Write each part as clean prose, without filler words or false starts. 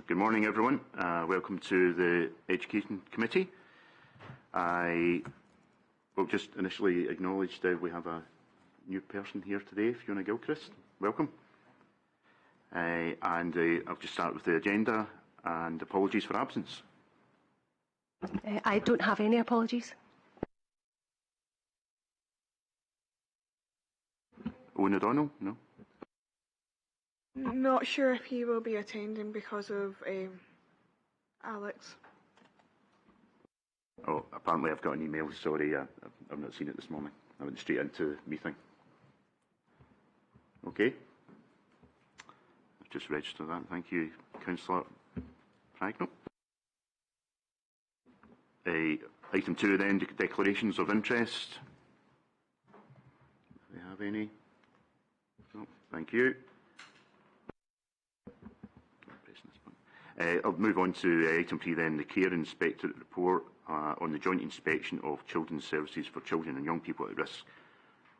Good morning, everyone. Welcome to the Education Committee. I will just initially acknowledge that we have a new person here today, Fiona Gilchrist. Welcome. I'll just start with the agenda and apologies for absence. I don't have any apologies. Owen O'Donnell? No? Not sure if he will be attending because of Alex. Oh, apparently I've got an email. Sorry, I've not seen it this morning. I went straight into the meeting. Okay. I've just registered that. Thank you, Councillor Pragnell. Item 2 then, declarations of interest. Do we have any? No, thank you. I'll move on to item 3 then, the Care Inspectorate report on the joint inspection of children's services for children and young people at risk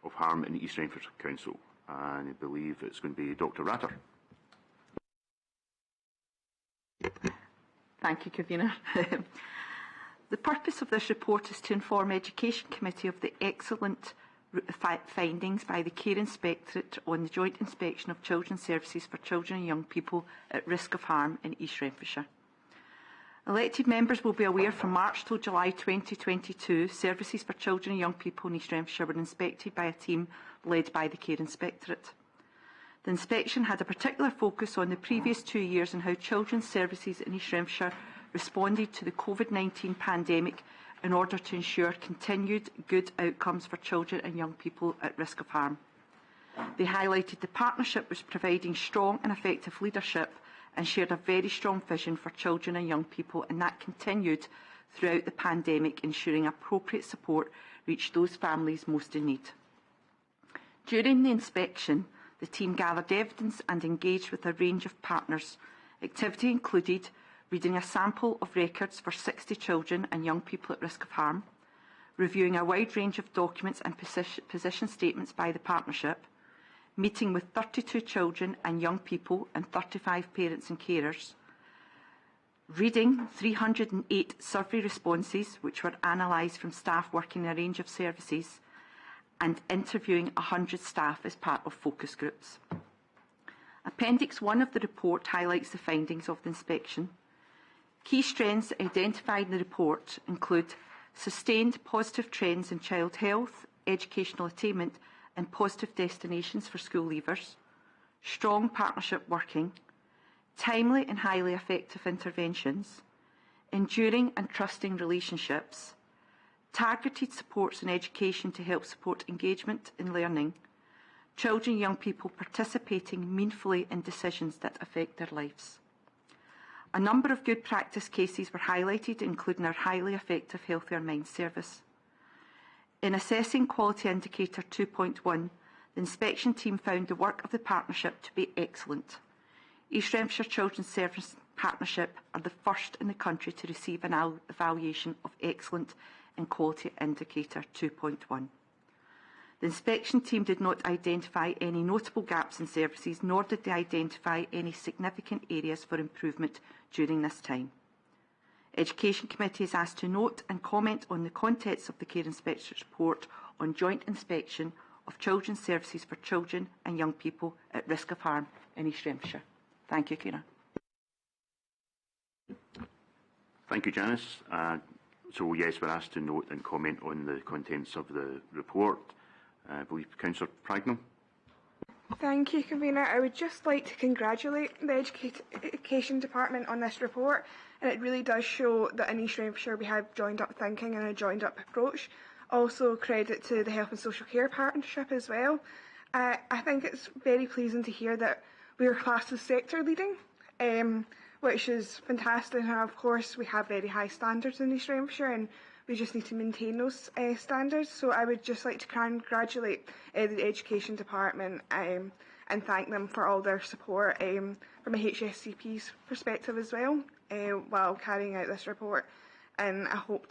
of harm in the East Renfrewshire Council. And I believe it's going to be Dr. Ratter. Thank you, Convener. The purpose of this report is to inform Education Committee of the excellent findings by the Care Inspectorate on the joint inspection of children's services for children and young people at risk of harm in East Renfrewshire. Elected members will be aware from March till July 2022, services for children and young people in East Renfrewshire were inspected by a team led by the Care Inspectorate. The inspection had a particular focus on the previous 2 years and how children's services in East Renfrewshire responded to the COVID-19 pandemic in order to ensure continued good outcomes for children and young people at risk of harm. They highlighted the partnership was providing strong and effective leadership and shared a very strong vision for children and young people, and that continued throughout the pandemic, ensuring appropriate support reached those families most in need. During the inspection, the team gathered evidence and engaged with a range of partners. Activity included reading a sample of records for 60 children and young people at risk of harm, reviewing a wide range of documents and position statements by the partnership, meeting with 32 children and young people and 35 parents and carers, reading 308 survey responses which were analysed from staff working in a range of services, and interviewing 100 staff as part of focus groups. Appendix 1 of the report highlights the findings of the inspection. Key strengths identified in the report include sustained positive trends in child health, educational attainment and positive destinations for school leavers, strong partnership working, timely and highly effective interventions, enduring and trusting relationships, targeted supports in education to help support engagement in learning, children and young people participating meaningfully in decisions that affect their lives. A number of good practice cases were highlighted, including our highly effective Healthier Minds service. In assessing Quality Indicator 2.1, the inspection team found the work of the partnership to be excellent. East Renfrewshire Children's Service Partnership are the first in the country to receive an evaluation of excellent in Quality Indicator 2.1. The inspection team did not identify any notable gaps in services, nor did they identify any significant areas for improvement during this time. Education Committee is asked to note and comment on the contents of the Care Inspectorate report on joint inspection of children's services for children and young people at risk of harm in East Renfrewshire. Thank you, Ciara. Thank you, Janice. So yes, we're asked to note and comment on the contents of the report. I believe Councillor Pragnell. Thank you, Convener. I would just like to congratulate the Education Department on this report, and it really does show that in East Renfrewshire we have joined up thinking and a joined up approach. Also credit to the Health and Social Care Partnership as well. I think it's very pleasing to hear that we are classed as sector leading, which is fantastic, and of course we have very high standards in East Renfrewshire and we just need to maintain those standards. So I would just like to congratulate the Education Department and thank them for all their support from a HSCP's perspective as well while carrying out this report. And I hope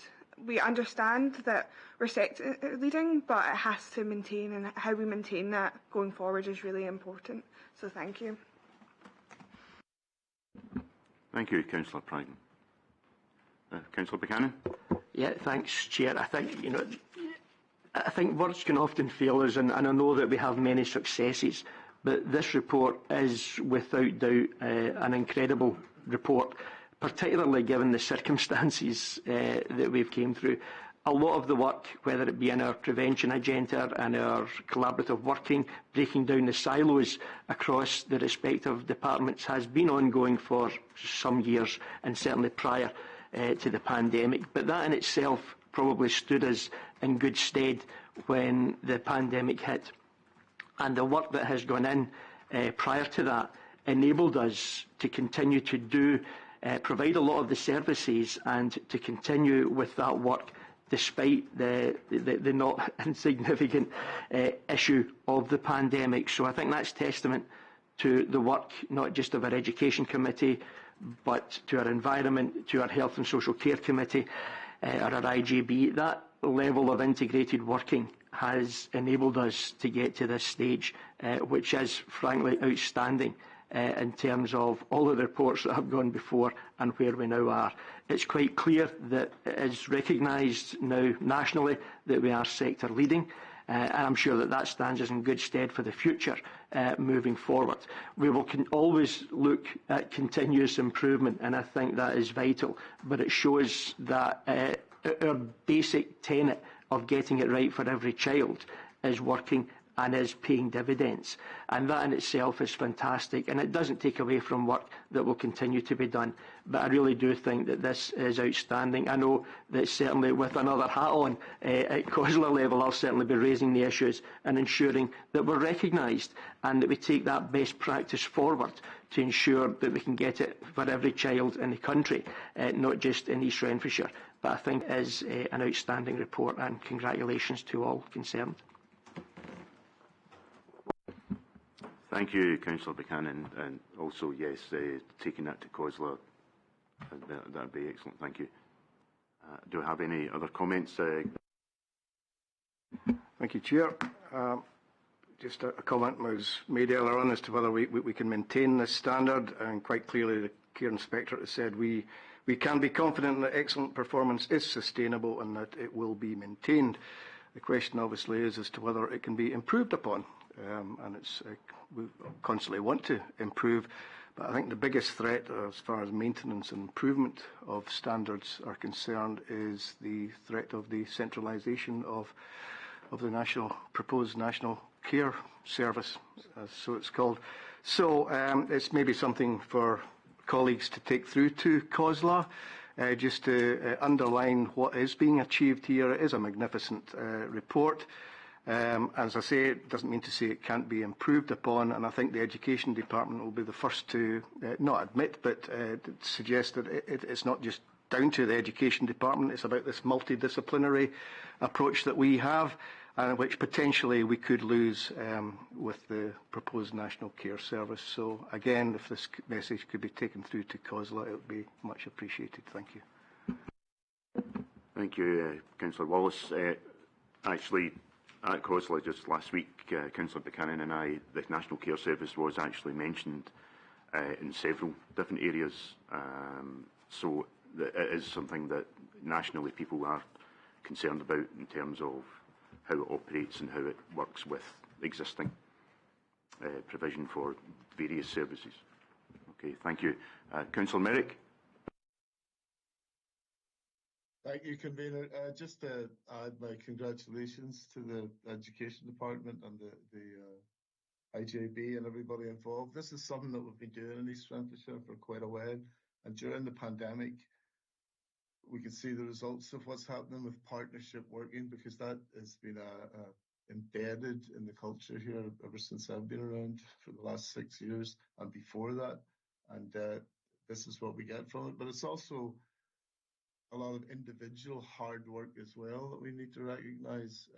we understand that we're sector leading, but it has to maintain, and how we maintain that going forward is really important. So thank you. Thank you, Councillor Pryden. Councillor Buchanan. Yeah, thanks, Chair. I think words can often fail us, and I know that we have many successes, but this report is without doubt an incredible report, particularly given the circumstances that we've came through. A lot of the work, whether it be in our prevention agenda and our collaborative working, breaking down the silos across the respective departments, has been ongoing for some years, and certainly prior to the pandemic. But that in itself probably stood us in good stead when the pandemic hit. And the work that has gone in prior to that enabled us to continue to provide a lot of the services and to continue with that work despite the not insignificant issue of the pandemic. So I think that's testament to the work not just of our Education Committee, but to our Environment, to our Health and Social Care Committee, or our IJB. That level of integrated working has enabled us to get to this stage, which is frankly outstanding in terms of all of the reports that have gone before and where we now are. It's quite clear that it is recognised now nationally that we are sector leading, and I'm sure that stands us in good stead for the future moving forward. We will always look at continuous improvement, and I think that is vital, but it shows that our basic tenet of getting it right for every child is working and is paying dividends. And that in itself is fantastic, and it doesn't take away from work that will continue to be done. But I really do think that this is outstanding. I know that certainly with another hat on at COSLA level, I'll certainly be raising the issues and ensuring that we're recognised and that we take that best practice forward to ensure that we can get it for every child in the country, not just in East Renfrewshire. But I think it is an outstanding report, and congratulations to all concerned. Thank you, Councillor Buchanan, and also, yes, taking that to COSLA, that would be excellent. Thank you. Do I have any other comments? Thank you, Chair. Just a comment was made earlier on as to whether we can maintain this standard, and quite clearly the Care Inspectorate has said we can be confident that excellent performance is sustainable and that it will be maintained. The question obviously is as to whether it can be improved upon, and we constantly want to improve, but I think the biggest threat as far as maintenance and improvement of standards are concerned is the threat of the centralisation of the proposed National Care Service, so it's called. So it's maybe something for colleagues to take through to COSLA, just to underline what is being achieved here. It is a magnificent report. As I say, it doesn't mean to say it can't be improved upon, and I think the Education Department will be the first to not admit, but suggest that it's not just down to the Education Department. It's about this multidisciplinary approach that we have, and which potentially we could lose with the proposed National Care Service. So again, if this message could be taken through to COSLA, it would be much appreciated. Thank you. Thank you, Councillor Wallace. Actually, at COSLA just last week, Councillor Buchanan and I, the National Care Service was actually mentioned in several different areas. So it is something that nationally people are concerned about in terms of how it operates and how it works with existing provision for various services. Okay, thank you. Councillor Merrick. Thank you, Convener. Just to add my congratulations to the Education Department and the IJB and everybody involved. This is something that we've been doing in East Renfrewshire for quite a while, and during the pandemic we can see the results of what's happening with partnership working, because that has been embedded in the culture here ever since I've been around for the last 6 years and before that, and this is what we get from it. But it's also a lot of individual hard work as well that we need to recognise,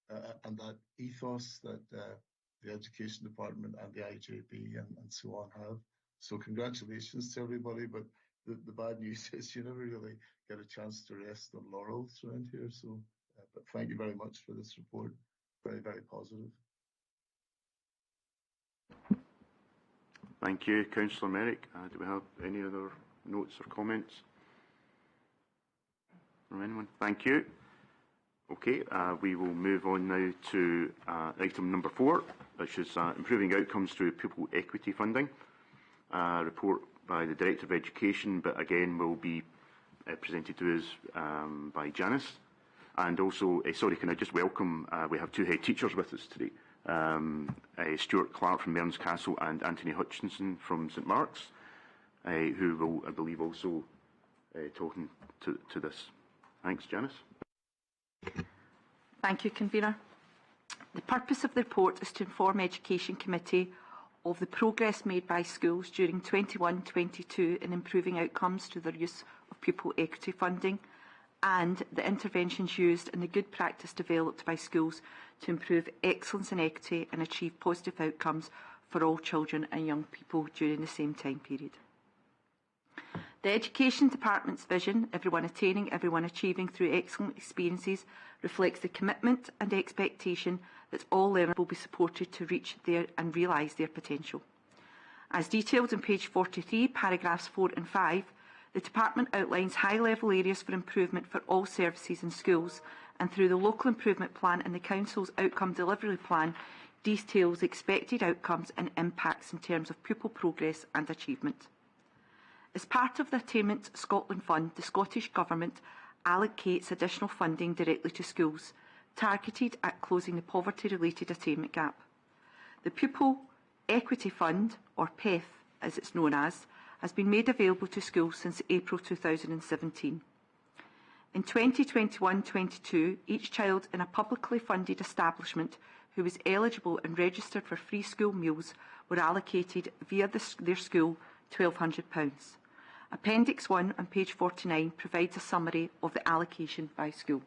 and that ethos that the Education Department and the IJB and so on have. So congratulations to everybody, but the bad news is you never really get a chance to rest on laurels around here. So, but thank you very much for this report. Very, very positive. Thank you. Councillor Merrick, do we have any other notes or comments from anyone? Thank you. Okay, we will move on now to item number 4, which is improving outcomes through pupil equity funding. Report by the Director of Education, but again will be presented to us by Janice. And also, sorry, can I just welcome, we have 2 head teachers with us today. Stuart Clark from Mearns Castle and Anthony Hutchinson from St Mark's, who will, I believe, also talking to this. Thanks, Janice. Thank you, Convener. The purpose of the report is to inform Education Committee of the progress made by schools during 21-22 in improving outcomes through their use of pupil equity funding, and the interventions used and the good practice developed by schools to improve excellence in equity and achieve positive outcomes for all children and young people during the same time period. The Education Department's vision, everyone attaining, everyone achieving through excellent experiences, reflects the commitment and expectation that all learners will be supported to reach their and realise their potential. As detailed on page 43, paragraphs 4 and 5, the Department outlines high-level areas for improvement for all services in schools, and through the Local Improvement Plan and the Council's Outcome Delivery Plan, details expected outcomes and impacts in terms of pupil progress and achievement. As part of the Attainment Scotland Fund, the Scottish Government allocates additional funding directly to schools, targeted at closing the poverty-related attainment gap. The Pupil Equity Fund, or PEF as it's known as, has been made available to schools since April 2017. In 2021-22, each child in a publicly funded establishment who was eligible and registered for free school meals were allocated via their school £1,200. Appendix 1 on page 49 provides a summary of the allocation by school.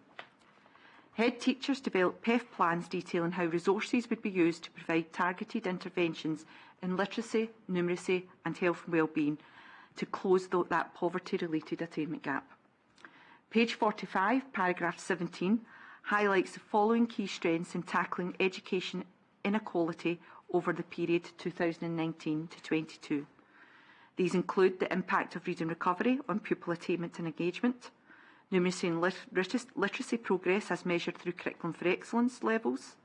Head teachers developed PEF plans detailing how resources would be used to provide targeted interventions in literacy, numeracy and health and wellbeing to close that poverty-related attainment gap. Page 45, paragraph 17, highlights the following key strengths in tackling education inequality over the period 2019 to 22. These include the impact of reading recovery on pupil attainment and engagement, numeracy and literacy progress as measured through Curriculum for Excellence levels,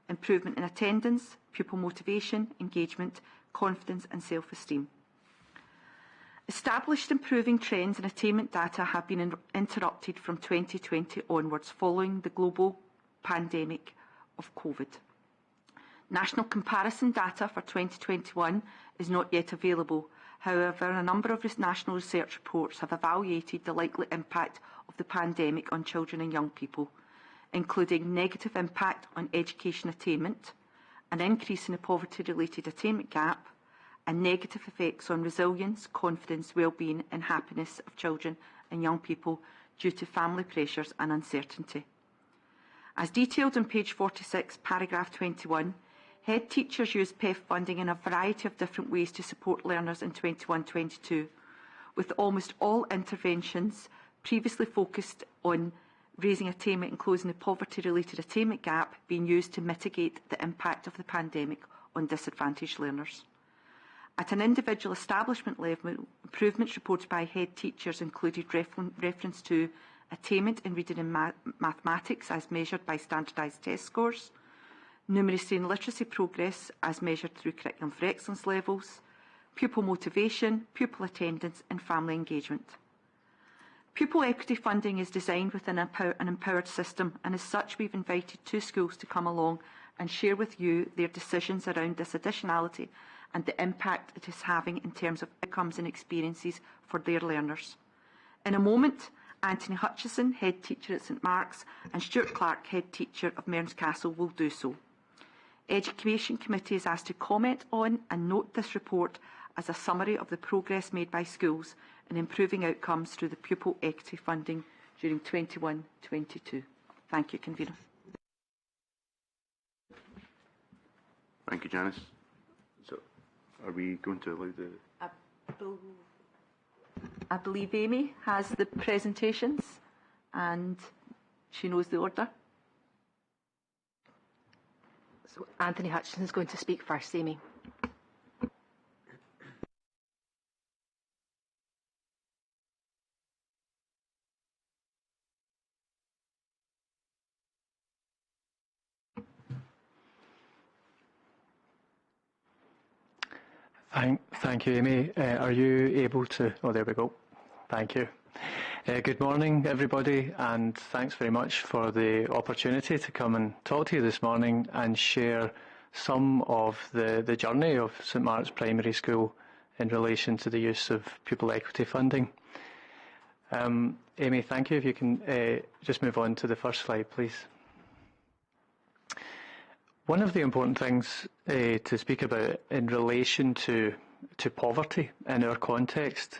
improvement in attendance, pupil motivation, engagement, confidence and self-esteem. Established improving trends in attainment data have been interrupted from 2020 onwards following the global pandemic of COVID. National comparison data for 2021 is not yet available. However, a number of national research reports have evaluated the likely impact of the pandemic on children and young people, including negative impact on education attainment, an increase in the poverty-related attainment gap, and negative effects on resilience, confidence, well-being and happiness of children and young people due to family pressures and uncertainty. As detailed on page 46, paragraph 21, head teachers use PEF funding in a variety of different ways to support learners in 21-22, with almost all interventions previously focused on raising attainment and closing the poverty-related attainment gap being used to mitigate the impact of the pandemic on disadvantaged learners. At an individual establishment level, improvements reported by head teachers included reference to attainment in reading and mathematics as measured by standardised test scores, numeracy and literacy progress as measured through Curriculum for Excellence levels, pupil motivation, pupil attendance and family engagement. Pupil equity funding is designed within an empowered system, and as such we've invited 2 schools to come along and share with you their decisions around this additionality and the impact it is having in terms of outcomes and experiences for their learners. In a moment, Anthony Hutchison, head teacher at St Mark's, and Stuart Clark, head teacher of Mearns Castle, will do so. Education Committee is asked to comment on and note this report as a summary of the progress made by schools in improving outcomes through the pupil equity funding during 21-22. Thank you, Convener. Thank you, Janice. So, are we going to allow the... I believe Amy has the presentations and she knows the order. So Anthony Hutchinson is going to speak first, Amy. Thank you, Amy. Are you able to... Oh, there we go. Thank you. Good morning, everybody, and thanks very much for the opportunity to come and talk to you this morning and share some of the journey of St Mark's Primary School in relation to the use of pupil equity funding. Amy, thank you. If you can just move on to the first slide, please. One of the important things to speak about in relation to poverty in our context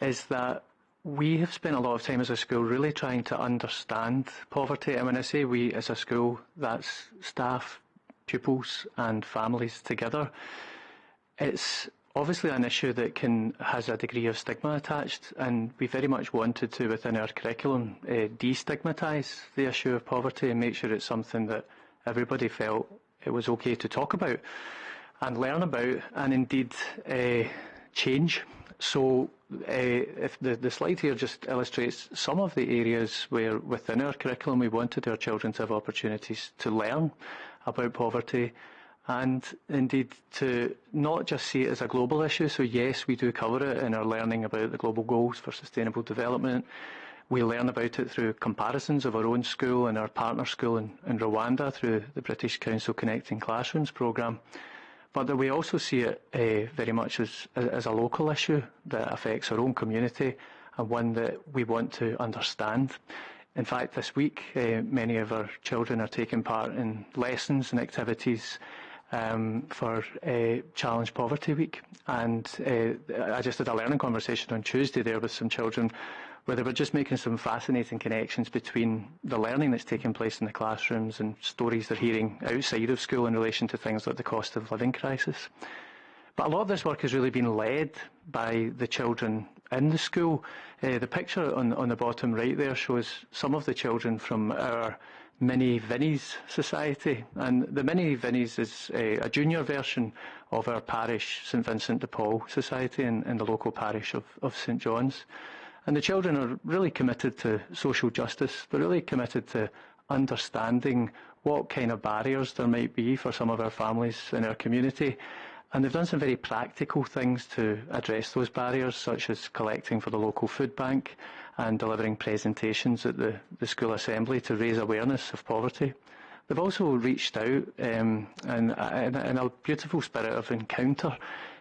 is that we have spent a lot of time as a school really trying to understand poverty. And when I say we as a school, that's staff, pupils and families together. It's obviously an issue that has a degree of stigma attached, and we very much wanted to, within our curriculum, destigmatise the issue of poverty and make sure it's something that everybody felt it was okay to talk about and learn about and indeed change. So if the slide here just illustrates some of the areas where within our curriculum we wanted our children to have opportunities to learn about poverty and indeed to not just see it as a global issue. So yes, we do cover it in our learning about the global goals for sustainable development. We learn about it through comparisons of our own school and our partner school in Rwanda through the British Council Connecting Classrooms programme. But that we also see it very much as a local issue that affects our own community and one that we want to understand. In fact, this week, many of our children are taking part in lessons and activities for Challenge Poverty Week. And I just had a learning conversation on Tuesday there with some children where they were just making some fascinating connections between the learning that's taking place in the classrooms and stories they're hearing outside of school in relation to things like the cost of living crisis. But a lot of this work has really been led by the children in the school. The picture on the bottom right there shows some of the children from our Mini Vinnies Society. And the Mini Vinnies is a junior version of our parish St Vincent de Paul Society in the local parish of St John's. And the children are really committed to social justice. They're really committed to understanding what kind of barriers there might be for some of our families in our community. And they've done some very practical things to address those barriers, such as collecting for the local food bank and delivering presentations at the school assembly to raise awareness of poverty. They've also reached out in a beautiful spirit of encounter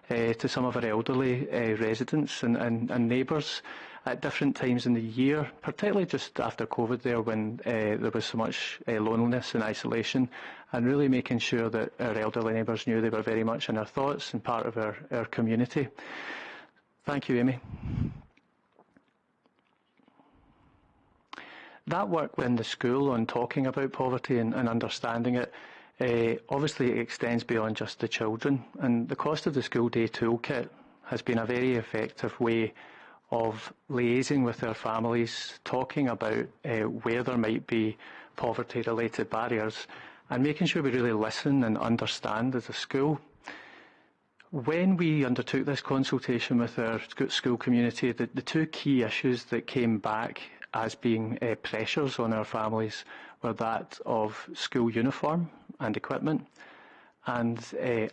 to some of our elderly residents and neighbours at different times in the year, particularly just after COVID there when there was so much loneliness and isolation, and really making sure that our elderly neighbours knew they were very much in our thoughts and part of our community. Thank you, Amy. That work within the school on talking about poverty and understanding it obviously extends beyond just the children, and the Cost of the School Day toolkit has been a very effective way of liaising with our families, talking about where there might be poverty-related barriers and making sure we really listen and understand as a school. When we undertook this consultation with our school community, the two key issues that came back as being pressures on our families were that of school uniform and equipment and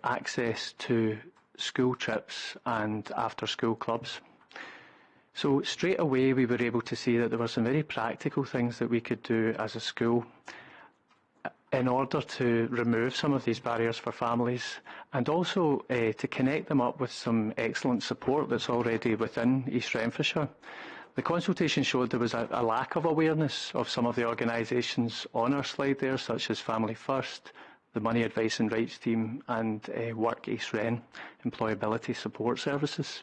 access to school trips and after-school clubs. So straight away we were able to see that there were some very practical things that we could do as a school in order to remove some of these barriers for families and also to connect them up with some excellent support that's already within East Renfrewshire. The consultation showed there was a lack of awareness of some of the organisations on our slide there, such as Family First, the Money Advice and Rights Team and Work East Ren, Employability Support Services.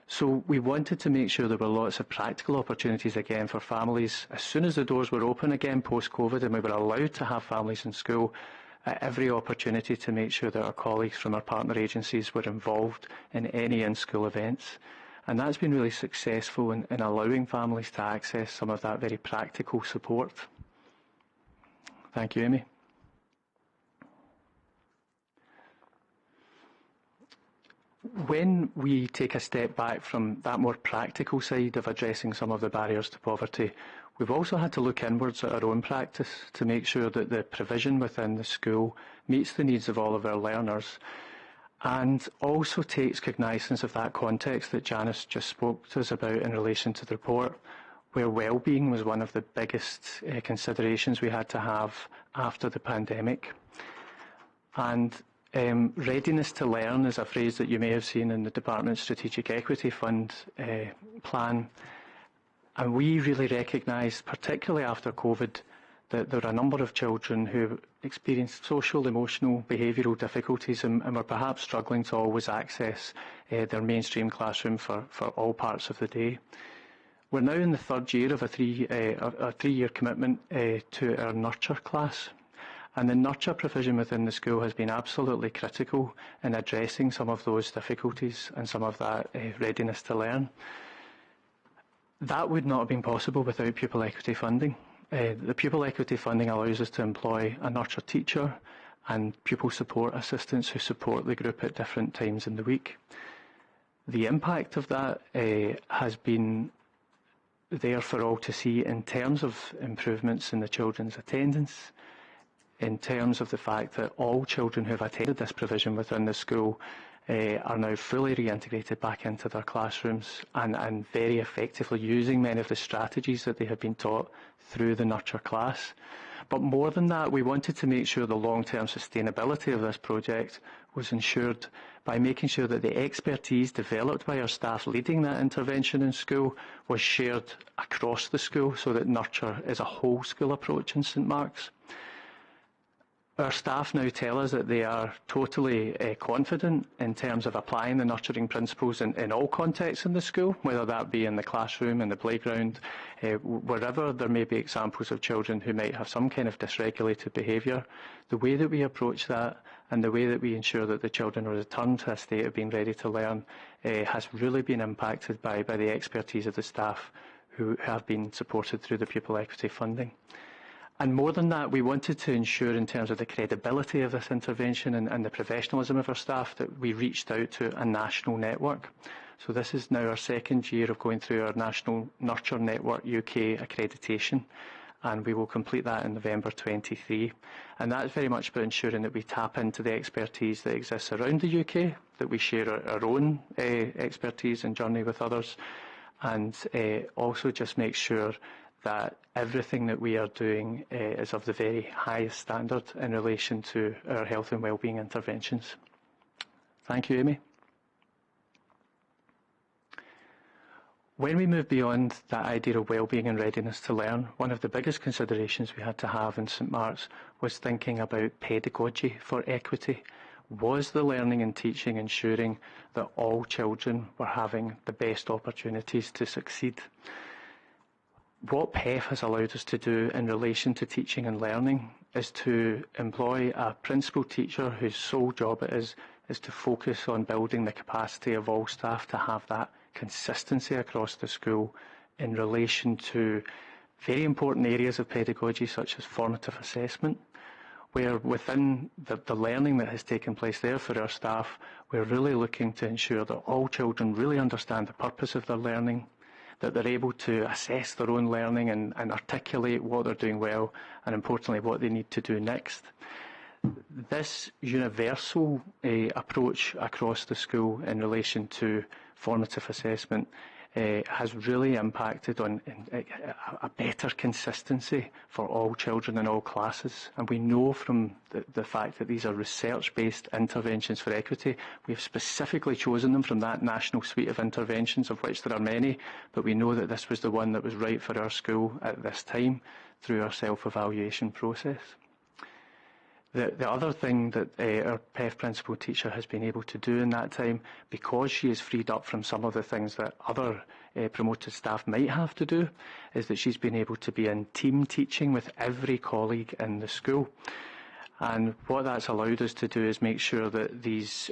So we wanted to make sure there were lots of practical opportunities again for families. As soon as the doors were open again post-COVID and we were allowed to have families in school, every opportunity to make sure that our colleagues from our partner agencies were involved in any in-school events. And that's been really successful in allowing families to access some of that very practical support. Thank you, Amy. When we take a step back from that more practical side of addressing some of the barriers to poverty, we've also had to look inwards at our own practice to make sure that the provision within the school meets the needs of all of our learners. and also takes cognizance of that context that Janice just spoke to us about in relation to the report, where well-being was one of the biggest considerations we had to have after the pandemic. And readiness to learn is a phrase that you may have seen in the Department's Strategic Equity Fund plan. And we really recognised, particularly after COVID, that there are a number of children who experienced social, emotional, behavioural difficulties and were perhaps struggling to always access their mainstream classroom for all parts of the day. We're now in the third year of a three-year commitment to our nurture class. And the nurture provision within the school has been absolutely critical in addressing some of those difficulties and some of that readiness to learn. That would not have been possible without pupil equity funding. The pupil equity funding allows us to employ a nurture teacher and pupil support assistants who support the group at different times in the week. The impact of that has been there for all to see in terms of improvements in the children's attendance, in terms of the fact that all children who have attended this provision within the school are now fully reintegrated back into their classrooms and very effectively using many of the strategies that they have been taught through the nurture class. But more than that, we wanted to make sure the long-term sustainability of this project was ensured by making sure that the expertise developed by our staff leading that intervention in school was shared across the school, so that nurture is a whole school approach in St Mark's. Our staff now tell us that they are totally confident in terms of applying the nurturing principles in all contexts in the school, whether that be in the classroom, in the playground, wherever there may be examples of children who might have some kind of dysregulated behaviour. The way that we approach that and the way that we ensure that the children are returned to a state of being ready to learn has really been impacted by the expertise of the staff who have been supported through the pupil equity funding. And more than that, we wanted to ensure in terms of the credibility of this intervention and the professionalism of our staff that we reached out to a national network. So this is now our second year of going through our National Nurture Network UK accreditation, and we will complete that in November 23. And that's very much about ensuring that we tap into the expertise that exists around the UK, that we share our own expertise and journey with others, and also just make sure that everything that we are doing is of the very highest standard in relation to our health and wellbeing interventions. Thank you, Amy. When we move beyond that idea of wellbeing and readiness to learn, one of the biggest considerations we had to have in St Mark's was thinking about pedagogy for equity. Was the learning and teaching ensuring that all children were having the best opportunities to succeed? What PEF has allowed us to do in relation to teaching and learning is to employ a principal teacher whose sole job it is to focus on building the capacity of all staff to have that consistency across the school in relation to very important areas of pedagogy such as formative assessment, where within the learning that has taken place there for our staff, we're really looking to ensure that all children really understand the purpose of their learning, that they're able to assess their own learning and articulate what they're doing well, and importantly, what they need to do next. This universal approach across the school in relation to formative assessment has really impacted on a better consistency for all children in all classes. And we know from the fact that these are research-based interventions for equity, we've specifically chosen them from that national suite of interventions, of which there are many, but we know that this was the one that was right for our school at this time through our self-evaluation process. The other thing that our PEF principal teacher has been able to do in that time, because she is freed up from some of the things that other promoted staff might have to do, is that she's been able to be in team teaching with every colleague in the school. And what that's allowed us to do is make sure that these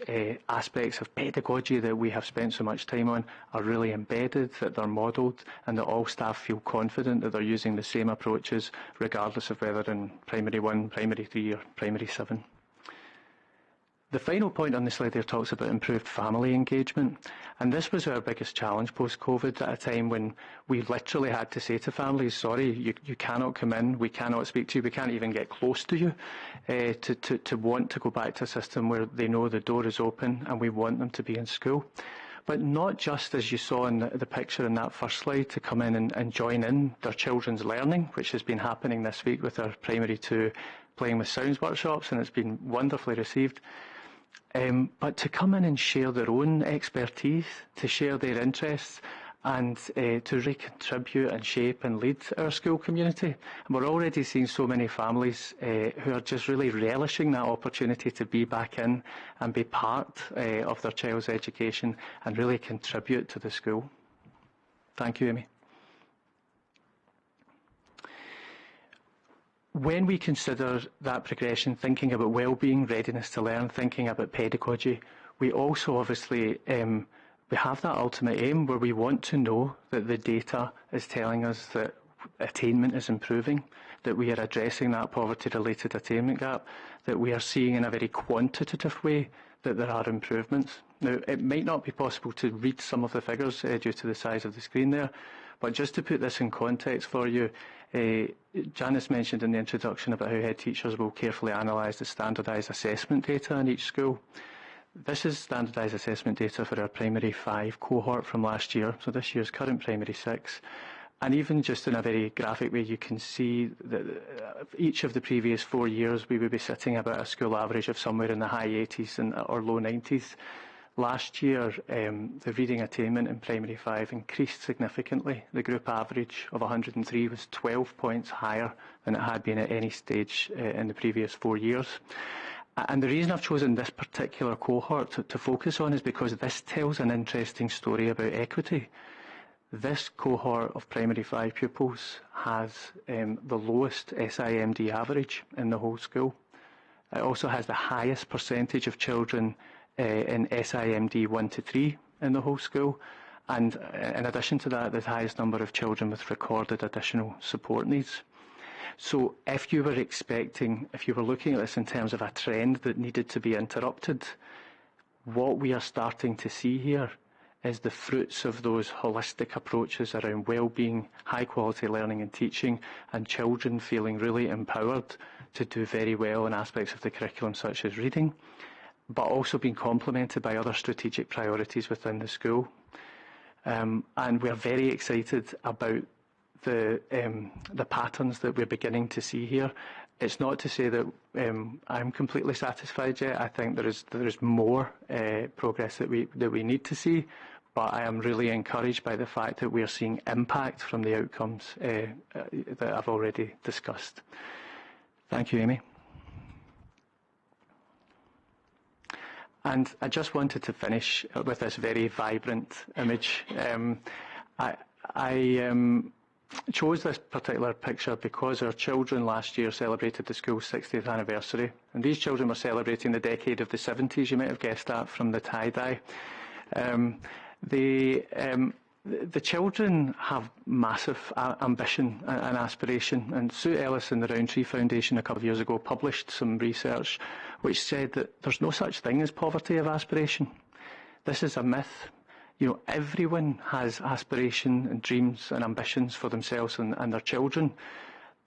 aspects of pedagogy that we have spent so much time on are really embedded, that they're modelled, and that all staff feel confident that they're using the same approaches, regardless of whether in Primary 1, Primary 3 or Primary 7. The final point on the slide there talks about improved family engagement, and this was our biggest challenge post-COVID, at a time when we literally had to say to families, sorry, you cannot come in, we cannot speak to you, we can't even get close to you, to want to go back to a system where they know the door is open and we want them to be in school. But not just, as you saw in the picture in that first slide, to come in and join in their children's learning, which has been happening this week with our Primary 2 Playing with Sounds workshops, and it's been wonderfully received. But to come in and share their own expertise, to share their interests, and to really contribute and shape and lead our school community. And we're already seeing so many families who are just really relishing that opportunity to be back in and be part of their child's education and really contribute to the school. Thank you, Amy. When we consider that progression, thinking about well-being, readiness to learn, thinking about pedagogy, we also obviously we have that ultimate aim where we want to know that the data is telling us that attainment is improving, that we are addressing that poverty-related attainment gap, that we are seeing in a very quantitative way that there are improvements. Now, it might not be possible to read some of the figures due to the size of the screen there, but just to put this in context for you, Janice mentioned in the introduction about how head teachers will carefully analyse the standardised assessment data in each school. This is standardised assessment data for our Primary 5 cohort from last year, so this year's current Primary 6. And even just in a very graphic way, you can see that each of the previous 4 years we would be sitting about a school average of somewhere in the high 80s or low 90s. Last year, the reading attainment in Primary 5 increased significantly. The group average of 103 was 12 points higher than it had been at any stage in the previous 4 years. And the reason I've chosen this particular cohort to focus on is because this tells an interesting story about equity. This cohort of Primary 5 pupils has the lowest SIMD average in the whole school. It also has the highest percentage of children in SIMD 1 to 3 in the whole school, and in addition to that, the highest number of children with recorded additional support needs. So if you were looking at this in terms of a trend that needed to be interrupted, what we are starting to see here is the fruits of those holistic approaches around well-being, high-quality learning and teaching, and children feeling really empowered to do very well in aspects of the curriculum such as reading, but also being complemented by other strategic priorities within the school. And we're very excited about the patterns that we're beginning to see here. It's not to say that I'm completely satisfied yet. I think there is more progress that we need to see, but I am really encouraged by the fact that we are seeing impact from the outcomes that I've already discussed. Thank you, Amy. And I just wanted to finish with this very vibrant image. I chose this particular picture because our children last year celebrated the school's 60th anniversary. And these children were celebrating the decade of the 70s, you might have guessed that from the tie-dye. The children have massive ambition and aspiration, and Sue Ellis and the Roundtree Foundation a couple of years ago published some research which said that there's no such thing as poverty of aspiration. This is a myth. You know, everyone has aspiration and dreams and ambitions for themselves and their children.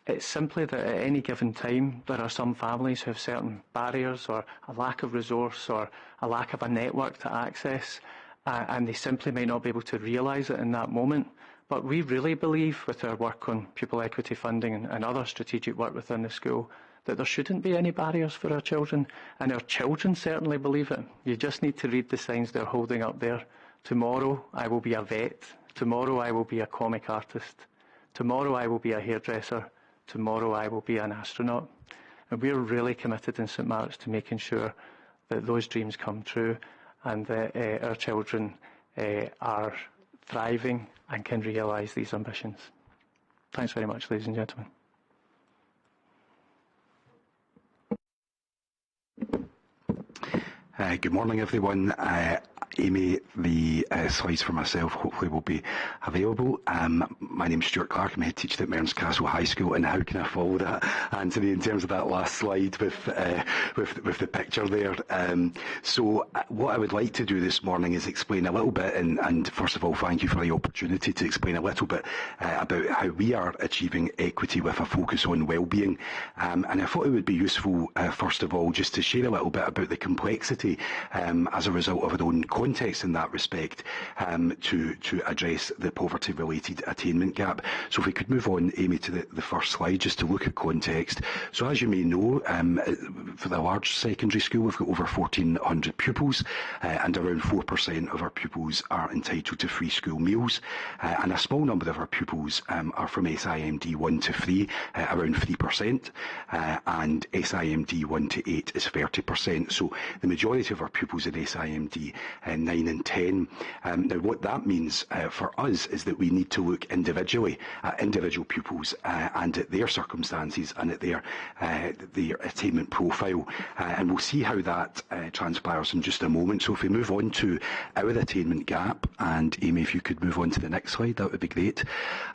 It's simply that at any given time there are some families who have certain barriers or a lack of resource or a lack of a network to access, and they simply may not be able to realise it in that moment. But we really believe, with our work on pupil equity funding and other strategic work within the school, that there shouldn't be any barriers for our children, and our children certainly believe it. You just need to read the signs they're holding up there. Tomorrow I will be a vet. Tomorrow I will be a comic artist. Tomorrow I will be a hairdresser. Tomorrow I will be an astronaut. And we're really committed in St Mark's to making sure that those dreams come true, and that our children are thriving and can realise these ambitions. Thanks very much, ladies and gentlemen. Good morning, everyone. Amy, the slides for myself hopefully will be available. My name's Stuart Clark. I'm head teacher at Mearns Castle High School, and how can I follow that, Anthony, in terms of that last slide with the picture there? So what I would like to do this morning is explain a little bit, and first of all, thank you for the opportunity to explain a little bit about how we are achieving equity with a focus on wellbeing. And I thought it would be useful, first of all, just to share a little bit about the complexity as a result of our own context in that respect, to address the poverty-related attainment gap. So if we could move on, Amy, to the first slide, just to look at context. So as you may know, for the large secondary school, we've got over 1,400 pupils, and around 4% of our pupils are entitled to free school meals. And a small number of our pupils are from SIMD 1 to 3, around 3%, and SIMD 1 to 8 is 30%. So the majority of our pupils in SIMD 9 and 10. Now what that means for us is that we need to look individually at individual pupils and at their circumstances and at their attainment profile, and we'll see how that transpires in just a moment. So if we move on to our attainment gap, and Amy, if you could move on to the next slide, that would be great.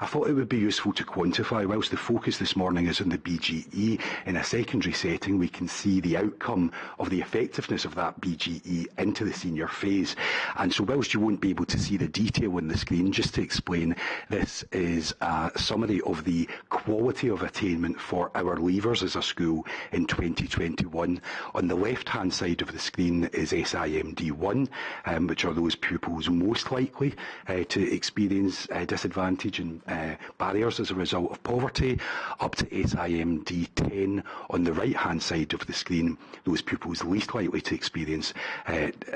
I thought it would be useful to quantify, whilst the focus this morning is on the BGE in a secondary setting, we can see the outcome of the effectiveness of that BGE into the senior phase. And so whilst you won't be able to see the detail on the screen, just to explain, this is a summary of the quality of attainment for our leavers as a school in 2021. On the left-hand side of the screen is SIMD 1, which are those pupils most likely to experience disadvantage and barriers as a result of poverty, up to SIMD 10 on the right-hand side of the screen, those pupils least likely to experience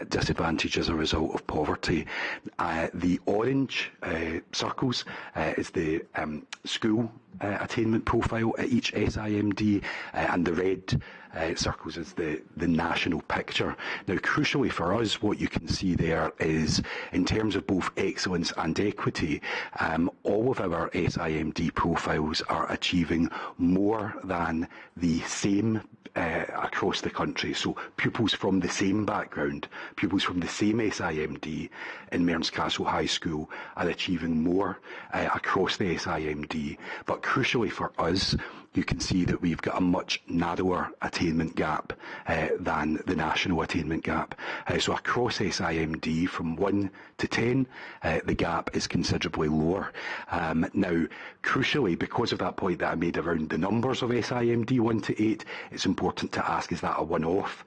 disadvantage as a result of poverty. The orange circles is the school attainment profile at each SIMD, and the red circles is the national picture. Now, crucially for us, what you can see there is, in terms of both excellence and equity, all of our SIMD profiles are achieving more than the same across the country. So pupils from the same background, pupils from the same SIMD in Mearns Castle High School are achieving more across the SIMD. But crucially for us, you can see that we've got a much narrower attainment gap than the national attainment gap. So across SIMD from 1 to 10, the gap is considerably lower. Now, crucially, because of that point that I made around the numbers of SIMD 1 to 8, it's important to ask, is that a one-off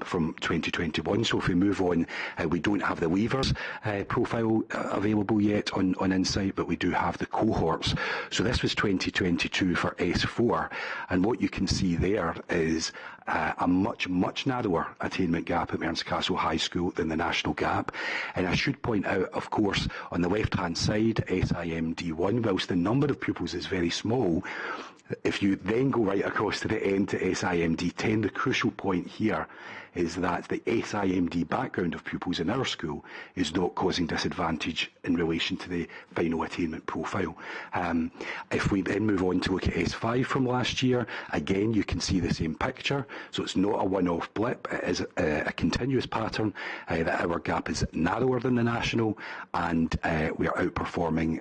from 2021? So if we move on, we don't have the leavers profile available yet on Insight, but we do have the cohorts. So this was 2022 for S4, and what you can see there is a much narrower attainment gap at Mearns Castle High School than the national gap. And I should point out, of course, on the left-hand side, SIMD 1, whilst the number of pupils is very small, if you then go right across to the end to SIMD 10, the crucial point here is that the SIMD background of pupils in our school is not causing disadvantage in relation to the final attainment profile. If we then move on to look at S5 from last year, again you can see the same picture. So it's not a one-off blip, it is a continuous pattern that our gap is narrower than the national, and we are outperforming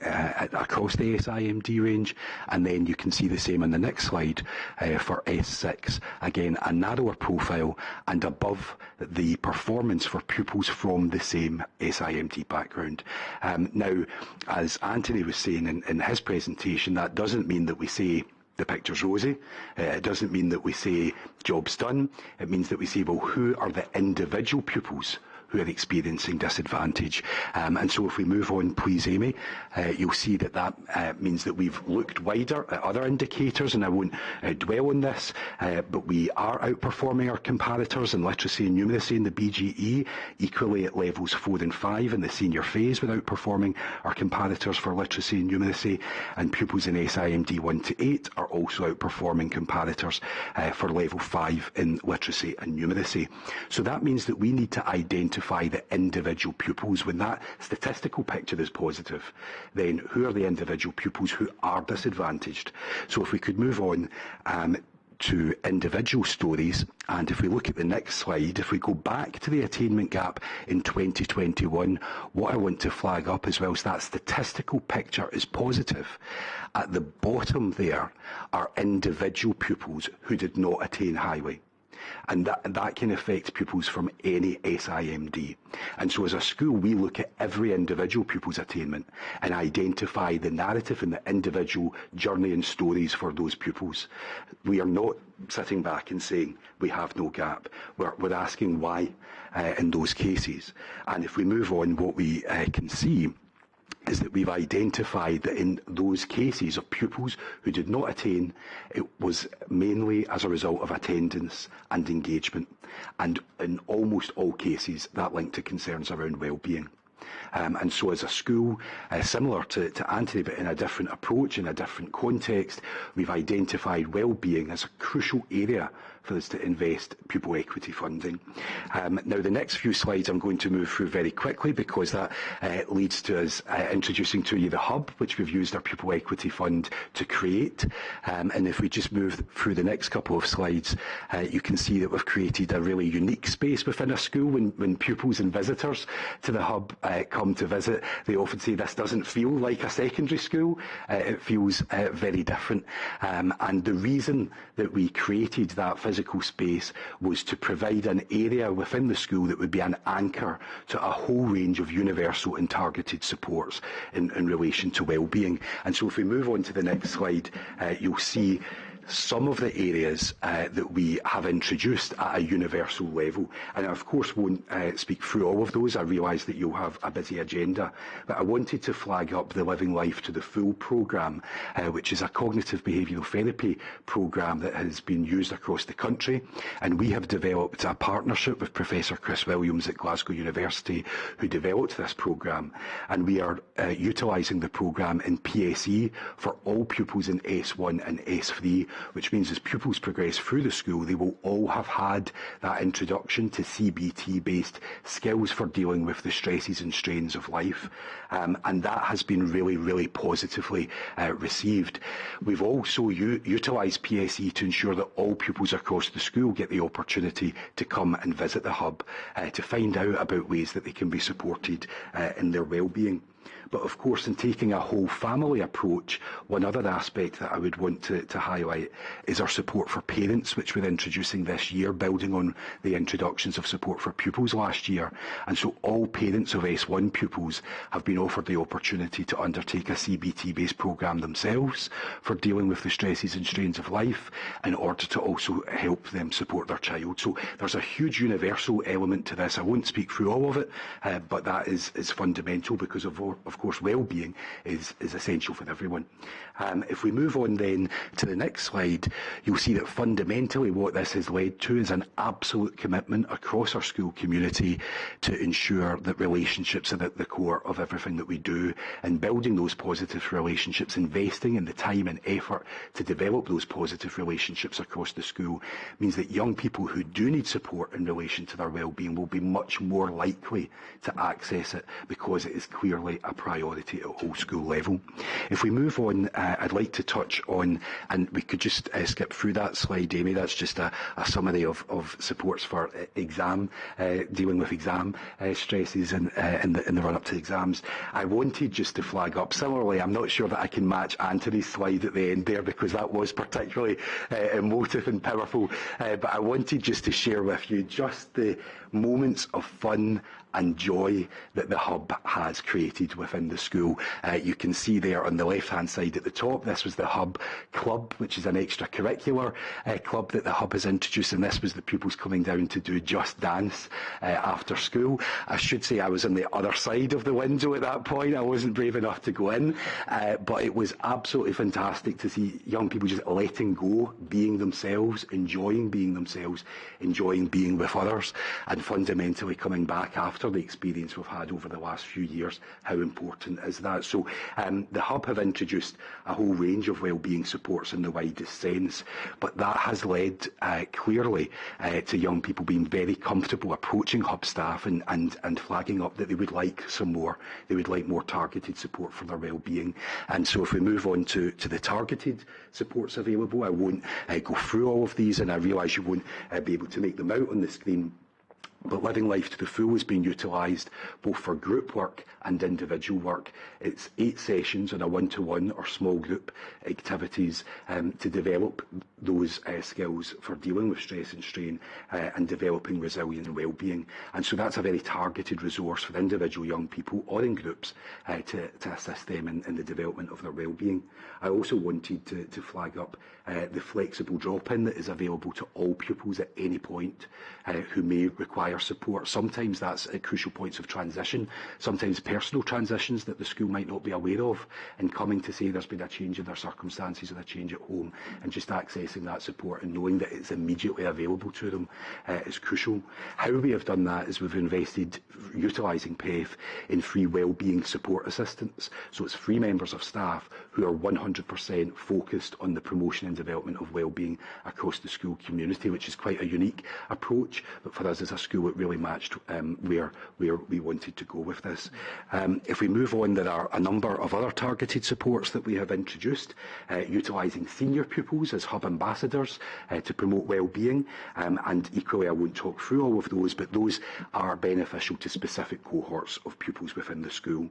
across the SIMD range. And then you can see the same on the next slide for S6, again a narrower profile and above the performance for pupils from the same SIMD background. Now, as Anthony was saying in his presentation, that doesn't mean that we say the picture's rosy. It doesn't mean that we say job's done. It means that we say, well, who are the individual pupils who are experiencing disadvantage? And so if we move on, please, Amy, you'll see that that means that we've looked wider at other indicators, and I won't dwell on this, but we are outperforming our comparators in literacy and numeracy in the BGE, equally at levels 4 and 5 in the senior phase, with outperforming our comparators for literacy and numeracy, and pupils in SIMD 1 to 8 are also outperforming comparators for level 5 in literacy and numeracy. So that means that we need to identify the individual pupils. When that statistical picture is positive, then who are the individual pupils who are disadvantaged? So if we could move on, to individual stories. And if we look at the next slide, if we go back to the attainment gap in 2021, what I want to flag up as well is that statistical picture is positive. At the bottom there are individual pupils who did not attain highway. And that can affect pupils from any SIMD. And so as a school, we look at every individual pupil's attainment and identify the narrative and the individual journey and stories for those pupils. We are not sitting back and saying we have no gap. We're asking why in those cases. And if we move on, what we can see is that we've identified that in those cases of pupils who did not attain, it was mainly as a result of attendance and engagement. And in almost all cases, that linked to concerns around well-being. And so as a school, similar to Anthony, but in a different approach, in a different context, we've identified well-being as a crucial area for us to invest pupil equity funding. Now, the next few slides I'm going to move through very quickly because that leads to us introducing to you the hub, which we've used our pupil equity fund to create. And if we just move through the next couple of slides, you can see that we've created a really unique space within a school. When pupils and visitors to the hub come to visit, they often say this doesn't feel like a secondary school. It feels very different. And the reason that we created that physical space was to provide an area within the school that would be an anchor to a whole range of universal and targeted supports in relation to well-being. And so if we move on to the next slide, you'll see some of the areas that we have introduced at a universal level. And I, of course, won't speak through all of those. I realise that you'll have a busy agenda. But I wanted to flag up the Living Life to the Full programme, which is a cognitive behavioural therapy programme that has been used across the country. And we have developed a partnership with Professor Chris Williams at Glasgow University, who developed this programme. And we are utilising the programme in PSE for all pupils in S1 and S3, which means as pupils progress through the school, they will all have had that introduction to CBT-based skills for dealing with the stresses and strains of life. And that has been really, really positively received. We've also utilised PSE to ensure that all pupils across the school get the opportunity to come and visit the hub to find out about ways that they can be supported in their well-being. But of course, in taking a whole family approach, one other aspect that I would want to highlight is our support for parents, which we're introducing this year, building on the introductions of support for pupils last year. And so all parents of S1 pupils have been offered the opportunity to undertake a CBT-based programme themselves for dealing with the stresses and strains of life in order to also help them support their child. So there's a huge universal element to this. I won't speak through all of it, but that is fundamental because of course, well-being is essential for everyone. If we move on then to the next slide, you'll see that fundamentally what this has led to is an absolute commitment across our school community to ensure that relationships are at the core of everything that we do, and building those positive relationships, investing in the time and effort to develop those positive relationships across the school means that young people who do need support in relation to their well-being will be much more likely to access it because it is clearly a priority at all school level. If we move on, I'd like to touch on, and we could just skip through that slide, Amy, that's just a summary of supports for exam, dealing with exam stresses in the run-up to exams. I wanted just to flag up, similarly, I'm not sure that I can match Anthony's slide at the end there because that was particularly emotive and powerful, but I wanted just to share with you just the moments of fun and joy that the hub has created within the school. You can see there on the left-hand side at the top, this was the hub club, which is an extracurricular club that the hub has introduced, and this was the pupils coming down to do Just Dance after school. I should say I was on the other side of the window at that point. I wasn't brave enough to go in, but it was absolutely fantastic to see young people just letting go, being themselves, enjoying being themselves, enjoying being with others, and fundamentally coming back after the experience we've had over the last few years, how important is that. So the Hub have introduced a whole range of wellbeing supports in the widest sense, but that has led clearly to young people being very comfortable approaching Hub staff and flagging up that they would like some more. They would like more targeted support for their wellbeing. And so if we move on to the targeted supports available, I won't go through all of these, and I realise you won't be able to make them out on the screen. But Living Life to the Full is being utilised both for group work and individual work. It's 8 sessions on a one-to-one or small group activities to develop those skills for dealing with stress and strain and developing resilience and wellbeing. And so that's a very targeted resource for individual young people or in groups to assist them in the development of their wellbeing. I also wanted to flag up the flexible drop-in that is available to all pupils at any point who may require support. Sometimes that's at crucial points of transition, sometimes personal transitions that the school might not be aware of, and coming to say there's been a change in their circumstances or a change at home, and just accessing that support and knowing that it's immediately available to them is crucial. How we have done that is we've invested, utilising PEF, in free wellbeing support assistants. So it's free members of staff who are 100% focused on the promotion and development of wellbeing across the school community, which is quite a unique approach, but for us as a school it really matched where we wanted to go with this. If we move on, there are a number of other targeted supports that we have introduced, utilising senior pupils as Hub ambassadors to promote wellbeing, and equally I won't talk through all of those, but those are beneficial to specific cohorts of pupils within the school.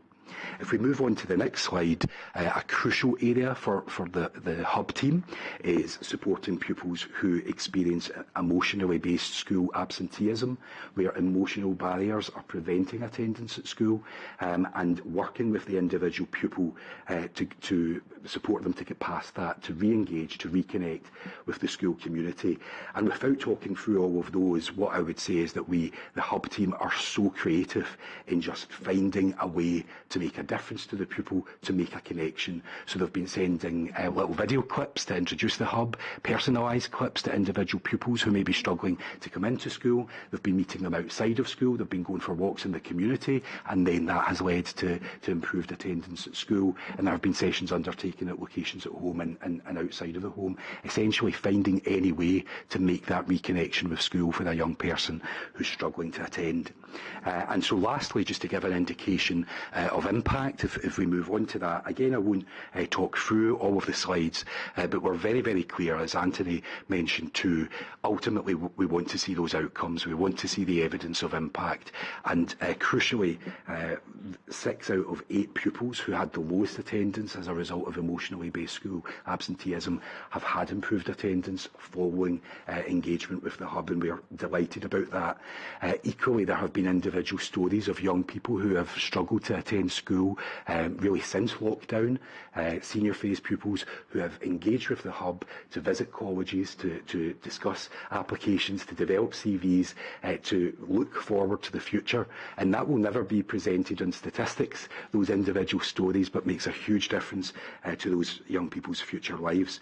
If we move on to the next slide, a crucial area for the Hub team is supporting pupils who experience emotionally based school absenteeism, where emotional barriers are preventing attendance at school, and working with the individual pupil to support them to get past that, to re-engage, to reconnect with the school community. And without talking through all of those, what I would say is that we, the Hub team, are so creative in just finding a way to make a difference to the pupil, to make a connection. So they've been sending little video clips to introduce the Hub, personalised clips to individual pupils who may be struggling to come into school. They've been meeting them outside of school, they've been going for walks in the community, and then that has led to improved attendance at school. And there have been sessions undertaken at locations at home and outside of the home, essentially finding any way to make that reconnection with school for a young person who's struggling to attend. And so lastly, just to give an indication of impact, if we move on to that, again I won't talk through all of the slides, but we're very, very clear, as Anthony mentioned too, ultimately we want to see those outcomes, we want to see the evidence of impact, and crucially 6 out of 8 pupils who had the lowest attendance as a result of emotionally based school absenteeism have had improved attendance following engagement with the Hub, and we are delighted about that. Equally, there have been individual stories of young people who have struggled to attend school really since lockdown, senior phase pupils who have engaged with the Hub to visit colleges, to discuss applications, to develop CVs, to look forward to the future. And that will never be presented on statistics, those individual stories, but makes a huge difference to those young people's future lives.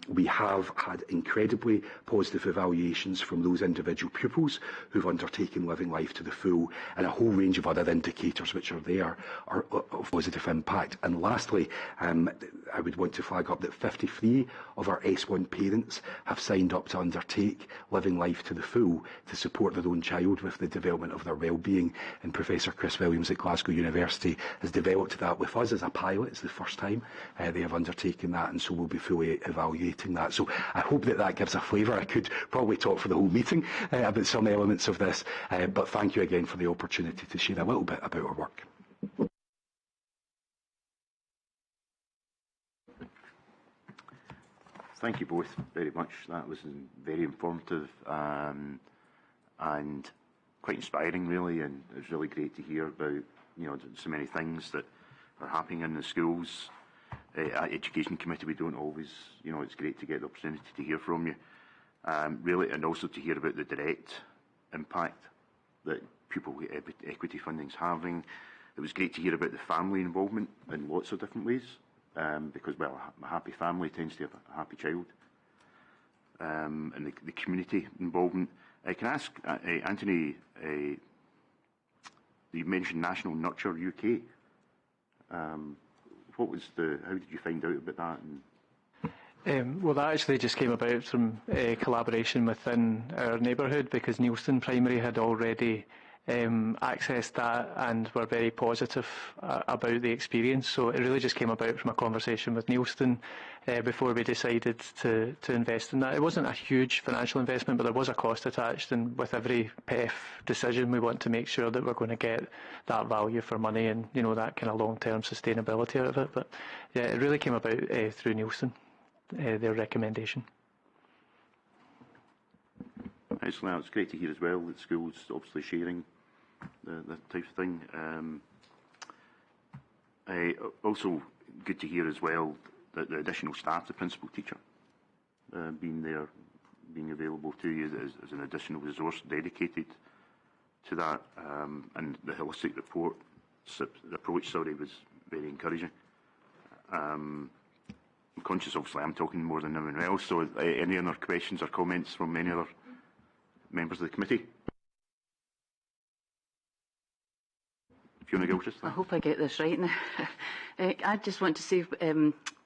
We have had incredibly positive evaluations from those individual pupils who've undertaken Living Life to the Full, and a whole range of other indicators which are there are of positive impact. And lastly, I would want to flag up that 53 of our S1 parents have signed up to undertake Living Life to the Full to support their own child with the development of their wellbeing. And Professor Chris Williams at Glasgow University has developed that with us as a pilot. It's the first time they have undertaken that, and so we'll be fully evaluating that. So I hope that gives a flavour. I could probably talk for the whole meeting about some elements of this, but thank you again for the opportunity to share a little bit about our work. Thank you both very much. That was very informative and quite inspiring, really, and it was really great to hear about so many things that are happening in the schools. At Education Committee, we don't always, it's great to get the opportunity to hear from you, really, and also to hear about the direct impact that pupil equity funding is having. It was great to hear about the family involvement in lots of different ways, because, well, a happy family tends to have a happy child, and the community involvement. I can ask, Anthony, you mentioned National Nurture UK. How did you find out about that? Well, that actually just came about from collaboration within our neighbourhood, because Neilston Primary had already accessed that and were very positive about the experience. So it really just came about from a conversation with Neilston before we decided to invest in that. It wasn't a huge financial investment, but there was a cost attached, and with every PEF decision we want to make sure that we're going to get that value for money and, you know, that kind of long-term sustainability out of it. But yeah, it really came about through Neilston, their recommendation. Excellent. It's great to hear as well that schools obviously sharing the type of thing. Also good to hear as well that the additional staff, the principal teacher, being available to you as an additional resource dedicated to that, and the holistic approach was very encouraging. I'm conscious, obviously, I'm talking more than anyone else, so any other questions or comments from any other members of the committee? Fiona Gilchrist. I hope I get this right now. I just want to say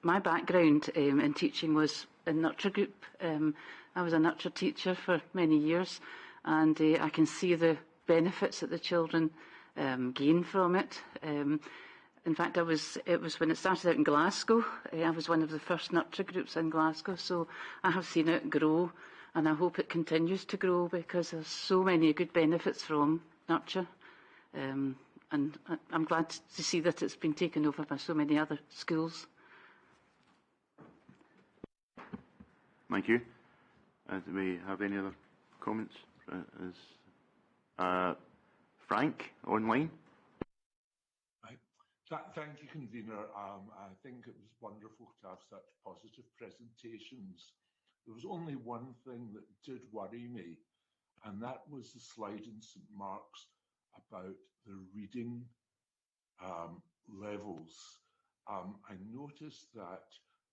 my background in teaching was in nurture group. I was a nurture teacher for many years, and I can see the benefits that the children gain from it. In fact, it was when it started out in Glasgow. I was one of the first nurture groups in Glasgow, so I have seen it grow, and I hope it continues to grow, because there's so many good benefits from nurture. And I'm glad to see that it's been taken over by so many other schools. Thank you. Do we have any other comments? Frank, online? Thank you, Convener. I think it was wonderful to have such positive presentations. There was only one thing that did worry me, and that was the slide in St Mark's about the reading levels. I noticed that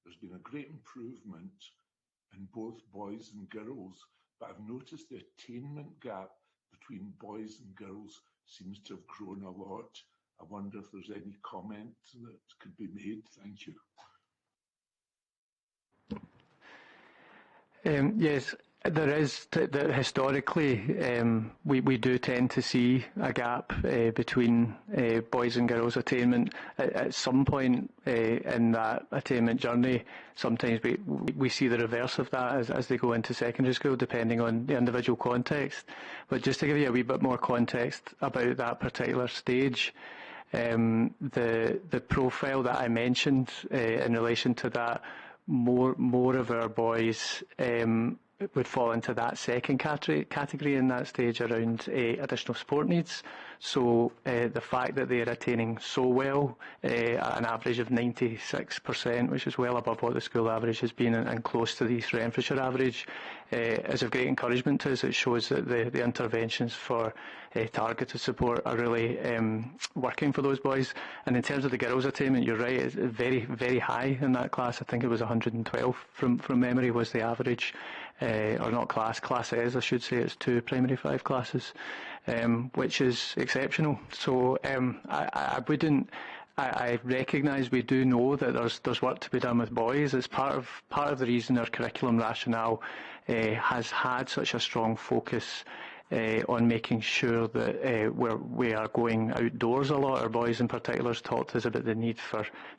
there's been a great improvement in both boys and girls, but I've noticed the attainment gap between boys and girls seems to have grown a lot. I wonder if there's any comment that could be made. Thank you. Yes, there is. Historically, we do tend to see a gap between boys and girls' attainment. At some point in that attainment journey, sometimes we see the reverse of that as they go into secondary school, depending on the individual context. But just to give you a wee bit more context about that particular stage, the profile that I mentioned in relation to that, more of our boys would fall into that second category in that stage around additional support needs. So the fact that they're attaining so well, at an average of 96%, which is well above what the school average has been and close to the East Renfrewshire average, is of great encouragement to us. It shows that the interventions for targeted support are really working for those boys. And in terms of the girls' attainment, you're right, it's very, very high in that class. I think it was 112 from memory was the average. Or not class S, I should say. It's 2 primary 5 classes, which is exceptional. So I recognise, we do know that there's work to be done with boys. It's part of the reason our curriculum rationale has had such a strong focus on making sure that we are going outdoors a lot. Our boys in particular has talked to us about the need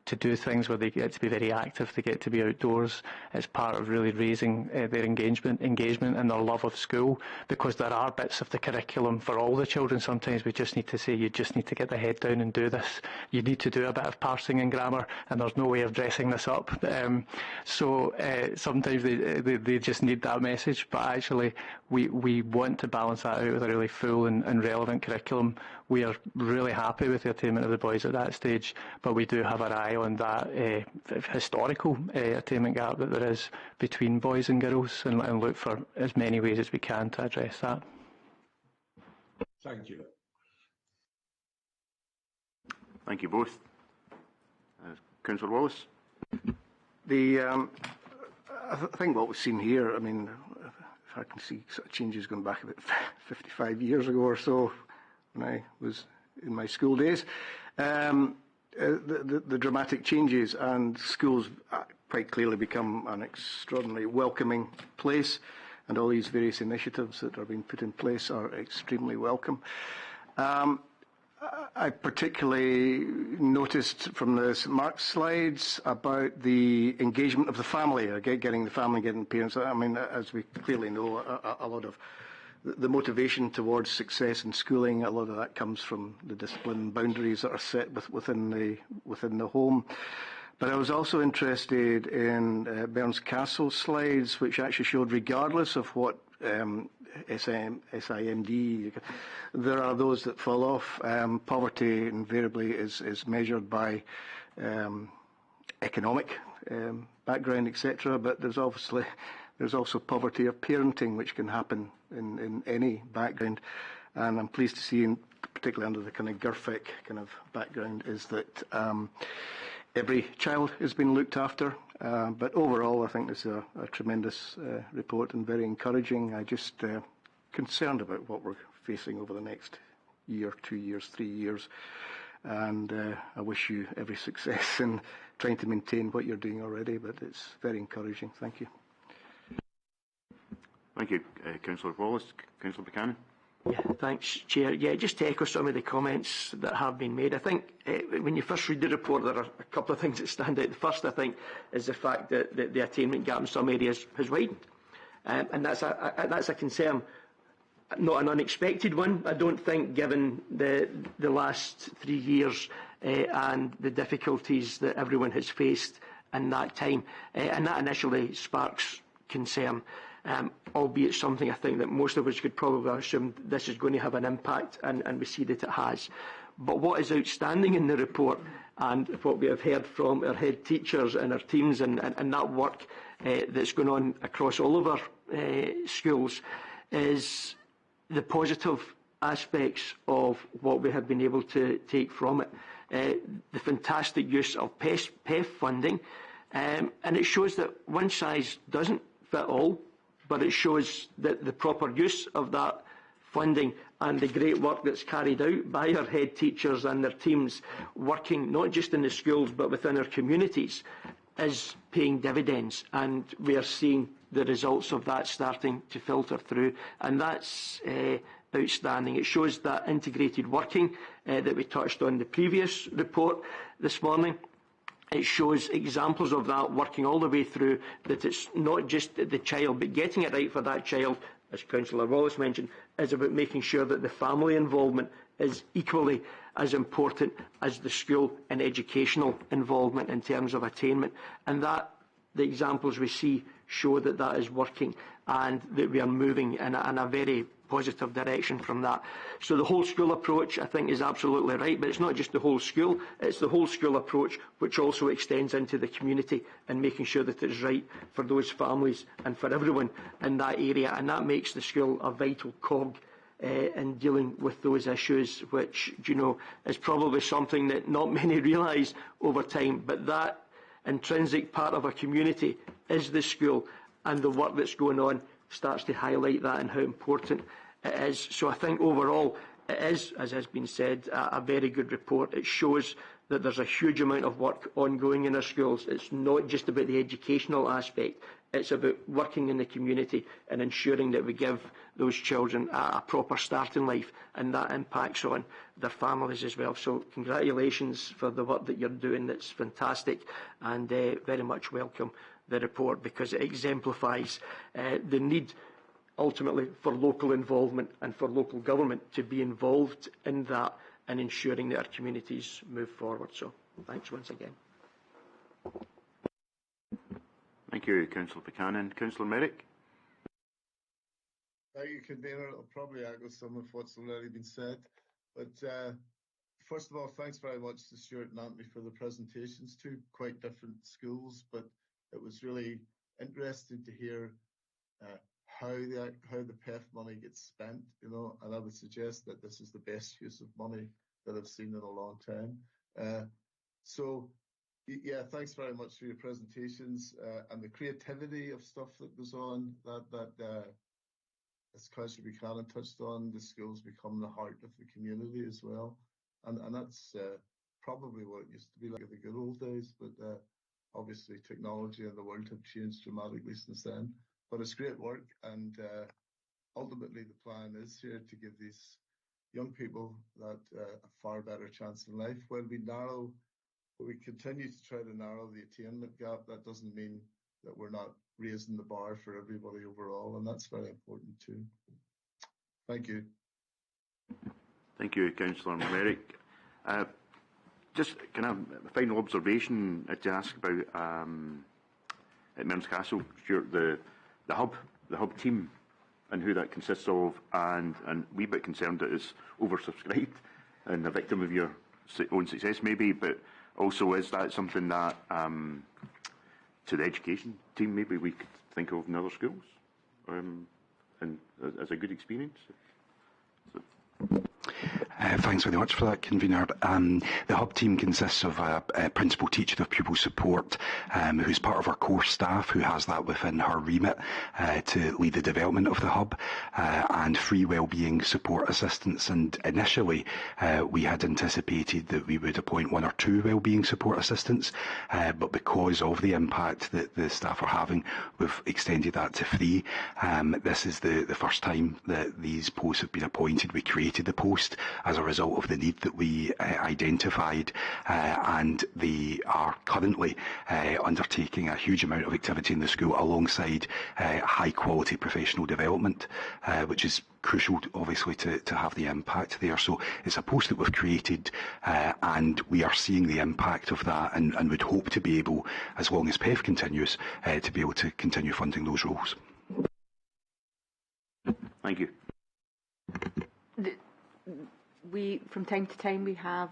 to do things where they get to be very active, they get to be outdoors. It's part of really raising their engagement and their love of school, because there are bits of the curriculum for all the children. Sometimes we just need to say, you just need to get the head down and do this. You need to do a bit of parsing and grammar, and there's no way of dressing this up. So sometimes they just need that message, but actually we want to balance that out with a really full and relevant curriculum. We are really happy with the attainment of the boys at that stage, but we do have our eye on that historical attainment gap that there is between boys and girls, and look for as many ways as we can to address that. Thank you. Thank you both. Councillor Wallace. I think what we've seen here, I mean, I can see sort of changes going back about 55 years ago or so, when I was in my school days. the dramatic changes, and schools quite clearly become an extraordinarily welcoming place, and all these various initiatives that are being put in place are extremely welcome. I particularly noticed from the St Mark's slides about the engagement of the family, getting the family, getting parents. I mean, as we clearly know, a lot of the motivation towards success in schooling, a lot of that comes from the discipline boundaries that are set within the home. But I was also interested in Burns Castle's slides, which actually showed, regardless of what SIMD, there are those that fall off. Poverty invariably is measured by economic background, etc. But there's also poverty of parenting, which can happen in any background. And I'm pleased to see, particularly under the kind of GERFIC kind of background, is that every child has been looked after. But overall, I think this is a tremendous report and very encouraging. I just concerned about what we're facing over the next year, 2 years, 3 years. And I wish you every success in trying to maintain what you're doing already, but it's very encouraging. Thank you. Thank you. Councillor Wallace. Councillor Buchanan. Yeah, thanks, Chair. Yeah, just to echo some of the comments that have been made. I think when you first read the report, there are a couple of things that stand out. The first, I think, is the fact that the attainment gap in some areas has widened. And that's a concern, not an unexpected one, I don't think, given the last 3 years and the difficulties that everyone has faced in that time. And that initially sparks concern. Albeit something I think that most of us could probably assume this is going to have an impact, and we see that it has. But what is outstanding in the report, and what we have heard from our head teachers and our teams and that work that's going on across all of our schools, is the positive aspects of what we have been able to take from it. The fantastic use of PEF funding, and it shows that one size doesn't fit all, but it shows that the proper use of that funding and the great work that's carried out by our head teachers and their teams, working not just in the schools but within our communities, is paying dividends, and we are seeing the results of that starting to filter through, and that's outstanding. It shows that integrated working that we touched on in the previous report this morning. It shows examples of that working all the way through, that it's not just the child, but getting it right for that child, as Councillor Wallace mentioned, is about making sure that the family involvement is equally as important as the school and educational involvement in terms of attainment. And that the examples we see show that that is working, and that we are moving in a very positive direction from that. So the whole school approach, I think, is absolutely right, but it's not just the whole school, it's the whole school approach which also extends into the community, and making sure that it's right for those families and for everyone in that area, and that makes the school a vital cog in dealing with those issues, which, you know, is probably something that not many realise over time, but that intrinsic part of a community is the school, and the work that's going on starts to highlight that and how important it is. So I think overall it is, as has been said, a very good report. It shows that there's a huge amount of work ongoing in our schools. It's not just about the educational aspect, it's about working in the community and ensuring that we give those children a proper start in life, and that impacts on their families as well. So congratulations for the work that you're doing. That's fantastic, and very much welcome the report, because it exemplifies the need ultimately for local involvement and for local government to be involved in that and ensuring that our communities move forward. So thanks once again. Thank you, Councillor Buchanan. Councillor Merrick. Thank you, Convener. I'll probably echo some of what's already been said. But first of all, thanks very much to Stuart and Anthony for the presentations. Two quite different schools, but it was really interesting to hear how the PEF money gets spent, you know, and I would suggest that this is the best use of money that I've seen in a long time. So, yeah, thanks very much for your presentations and the creativity of stuff that goes on. As Councillor Buchanan touched on, the schools become the heart of the community as well, and that's probably what it used to be like in the good old days, but obviously technology and the world have changed dramatically since then. But it's great work, and ultimately the plan is here to give these young people that a far better chance in life. When we continue to try to narrow the attainment gap, that doesn't mean that we're not raising the bar for everybody overall, and that's very important too. Thank you. Thank you, Councillor Merrick. Just can I have a final observation to ask about at Mearns Castle, Stuart, the hub team and who that consists of, and a wee bit concerned that it's oversubscribed and a victim of your own success maybe, but also is that something that to the education team maybe we could think of in other schools and as a good experience? So. Thanks very much for that, Convener. The Hub team consists of a Principal Teacher of Pupil Support who's part of our core staff, who has that within her remit to lead the development of the Hub, and 3 Wellbeing Support Assistants. And initially we had anticipated that we would appoint 1 or 2 Wellbeing Support Assistants, but because of the impact that the staff are having, we've extended that to 3. This is the first time that these posts have been appointed. We created the post as a result of the need that we identified, and they are currently undertaking a huge amount of activity in the school alongside high quality professional development, which is crucial obviously to have the impact there. So it's a post that we've created, and we are seeing the impact of that, and would hope to be able, as long as PEF continues, to be able to continue funding those roles. Thank you. We, from time to time, we have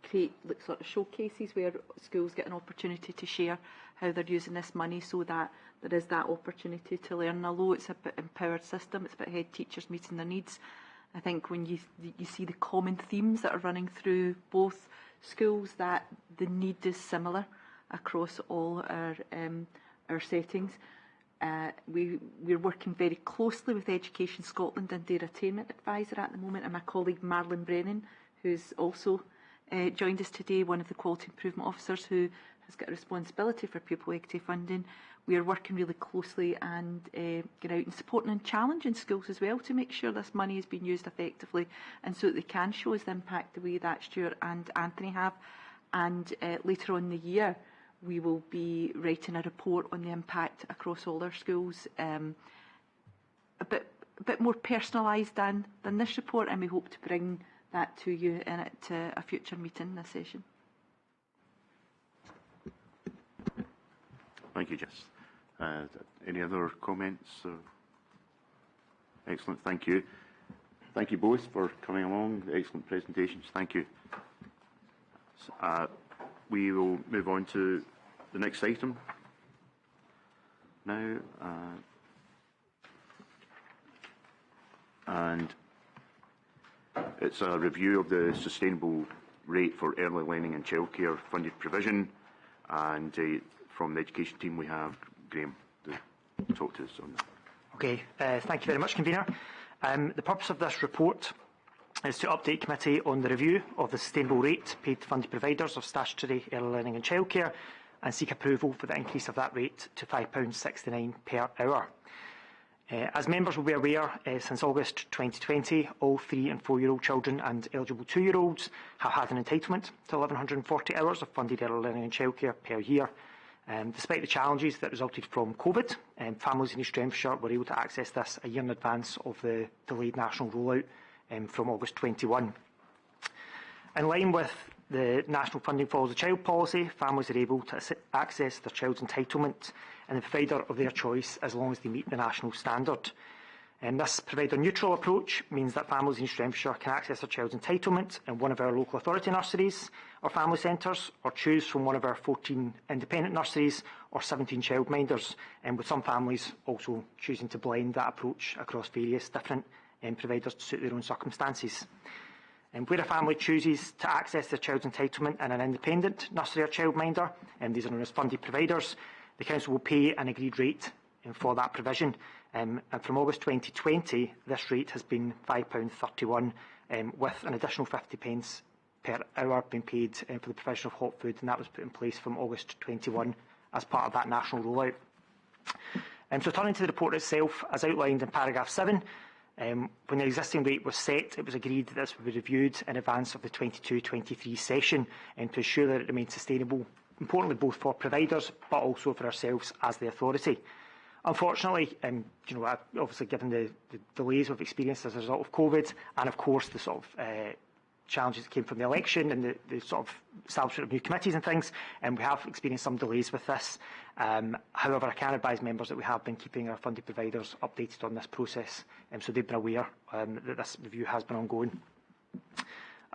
create sort of showcases where schools get an opportunity to share how they're using this money, so that there is that opportunity to learn. Although it's a bit empowered system, it's about head teachers meeting their needs. I think when you see the common themes that are running through both schools, that the need is similar across all our settings. We're working very closely with Education Scotland and their Attainment Advisor at the moment, and my colleague Marlon Brennan, who's also joined us today, one of the Quality Improvement Officers who has got a responsibility for pupil equity funding. We are working really closely and going out and supporting and challenging schools as well to make sure this money is being used effectively, and so that they can show us the impact the way that Stuart and Anthony have. And later on in the year, we will be writing a report on the impact across all our schools, a bit more personalised than this report, and we hope to bring that to you in a future meeting this session. Thank you, Jess. Any other comments? Excellent, thank you. Thank you both for coming along. Excellent presentations. Thank you. We will move on to the next item now, and it's a review of the sustainable rate for early learning and childcare funded provision, and from the education team we have Graham to talk to us on that. Okay, thank you very much, Convener. The purpose of this report is to update committee on the review of the sustainable rate paid to funded providers of statutory early learning and childcare, and seek approval for the increase of that rate to £5.69 per hour. As members will be aware, since August 2020, all 3- and 4-year-old children and eligible 2-year-olds have had an entitlement to 1,140 hours of funded early learning and childcare per year. Despite the challenges that resulted from COVID, families in East Renfrewshire were able to access this a year in advance of the delayed national rollout from August 21. In line with the National Funding Follows the Child policy, families are able to access their child's entitlement and the provider of their choice as long as they meet the national standard. This provider-neutral approach means that families in East Renfrewshire can access their child's entitlement in one of our local authority nurseries or family centres, or choose from one of our 14 independent nurseries or 17 childminders, and with some families also choosing to blend that approach across various different providers to suit their own circumstances. And where a family chooses to access their child's entitlement in an independent nursery or childminder, and these are known as funded providers, the council will pay an agreed rate for that provision. And from August 2020, this rate has been £5.31, with an additional 50p per hour being paid for the provision of hot food, and that was put in place from August 21 as part of that national rollout. So turning to the report itself, as outlined in paragraph 7, when the existing rate was set, it was agreed that this would be reviewed in advance of the 22-23 session to ensure that it remains sustainable, importantly both for providers but also for ourselves as the authority. Unfortunately, obviously given the delays we've experienced as a result of COVID, and of course the sort of challenges that came from the election and the sort of establishment of new committees and things, and we have experienced some delays with this. However, I can advise members that we have been keeping our funded providers updated on this process, so they've been aware that this review has been ongoing.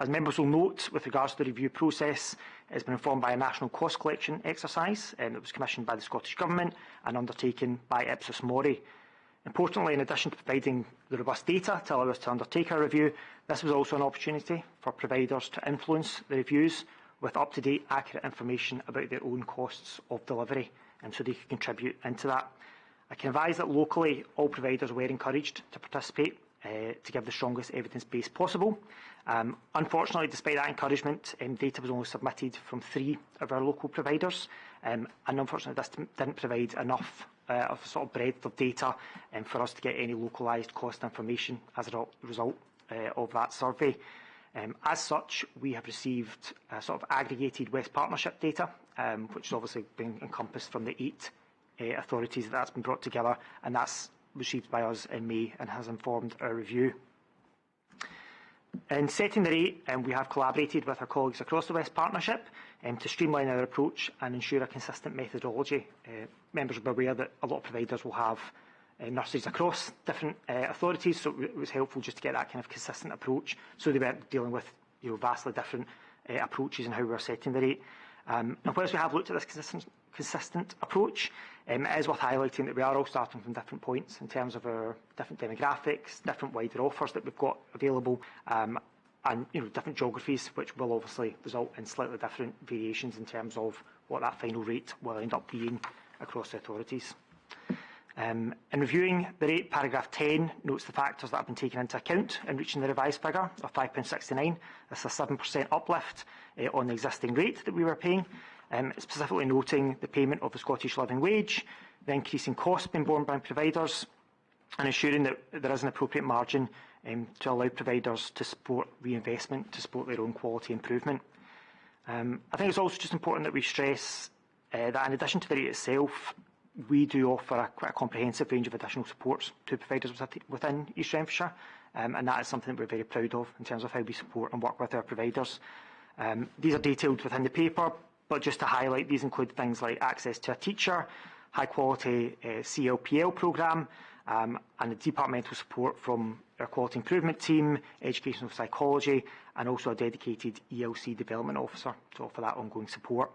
As members will note, with regards to the review process, it has been informed by a national cost collection exercise that was commissioned by the Scottish Government and undertaken by Ipsos Mori. Importantly, in addition to providing the robust data to allow us to undertake our review, this was also an opportunity for providers to influence the reviews with up-to-date, accurate information about their own costs of delivery, and so they could contribute into that. I can advise that locally, all providers were encouraged to participate to give the strongest evidence base possible. Unfortunately, despite that encouragement, data was only submitted from 3 of our local providers, and unfortunately this didn't provide enough of sort of breadth of data for us to get any localised cost information as a result of that survey. As such, we have received sort of aggregated West Partnership data, which has obviously been encompassed from the 8 authorities that's been brought together, and that's received by us in May and has informed our review. In setting the rate, we have collaborated with our colleagues across the West Partnership to streamline our approach and ensure a consistent methodology. Members will be aware that a lot of providers will have nurseries across different authorities, so it was helpful just to get that kind of consistent approach, so they weren't dealing with vastly different approaches in how we were setting the rate. And whilst we have looked at this consistent approach, it is worth highlighting that we are all starting from different points in terms of our different demographics, different wider offers that we've got available, and different geographies, which will obviously result in slightly different variations in terms of what that final rate will end up being across the authorities. In reviewing the rate, paragraph 10 notes the factors that have been taken into account in reaching the revised figure of £5.69. That's a 7% uplift on the existing rate that we were paying, specifically noting the payment of the Scottish Living Wage, the increasing costs being borne by providers, and ensuring that there is an appropriate margin to allow providers to support reinvestment, to support their own quality improvement. I think it's also just important that we stress that in addition to the rate itself, we do offer quite a comprehensive range of additional supports to providers within East Renfrewshire, and that is something that we're very proud of in terms of how we support and work with our providers. These are detailed within the paper, but just to highlight, these include things like access to a teacher, high quality CLPL programme, and the departmental support from our quality improvement team, educational psychology, and also a dedicated ELC development officer to offer that ongoing support.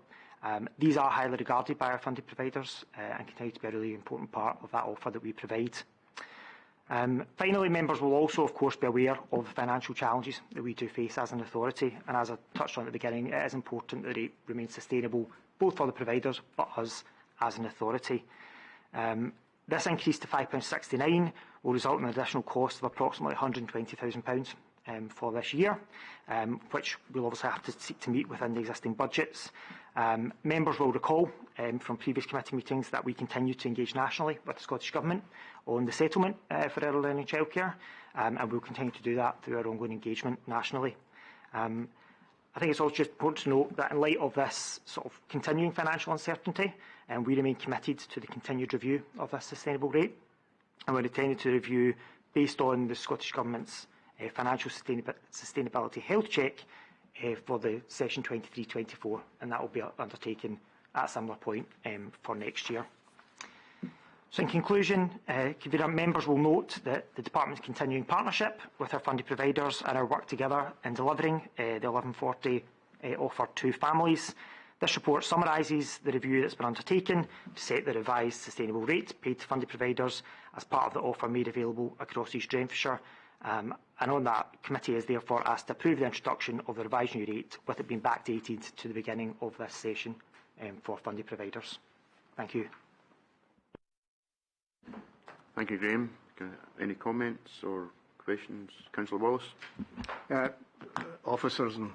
These are highly regarded by our funded providers and continue to be a really important part of that offer that we provide. Finally, members will also, of course, be aware of the financial challenges that we do face as an authority, and as I touched on at the beginning, it is important that it remains sustainable both for the providers but us as an authority. This increase to £5.69 will result in an additional cost of approximately £120,000 for this year, which we'll obviously have to seek to meet within the existing budgets. Members will recall from previous committee meetings that we continue to engage nationally with the Scottish Government on the settlement for early learning childcare, and we'll continue to do that through our ongoing engagement nationally. I think it's also just important to note that in light of this sort of continuing financial uncertainty, we remain committed to the continued review of this sustainable rate, and we're intending to review based on the Scottish Government's financial sustainability health check for the session 23-24, and that will be undertaken at a similar point for next year. So in conclusion, members will note that the Department's continuing partnership with our funded providers and our work together in delivering the 1140 offer to families. This report summarises the review that's been undertaken to set the revised sustainable rate paid to funded providers as part of the offer made available across East Renfrewshire. And on that, committee is therefore asked to approve the introduction of the revised new rate, with it being backdated to the beginning of this session for funded providers. Thank you. Thank you, Graham. Any comments or questions? Councillor Wallace. Officers and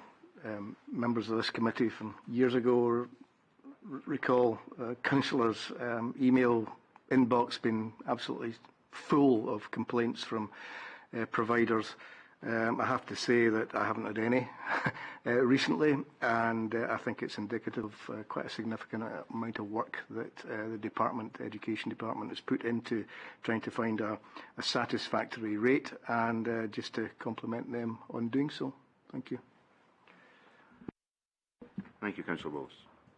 members of this committee from years ago recall councillors' email inbox being absolutely full of complaints from providers. I have to say that I haven't had any recently, and I think it's indicative of quite a significant amount of work that the Education Department has put into trying to find a satisfactory rate, and just to compliment them on doing so. Thank you. Thank you, Councillor Wallace.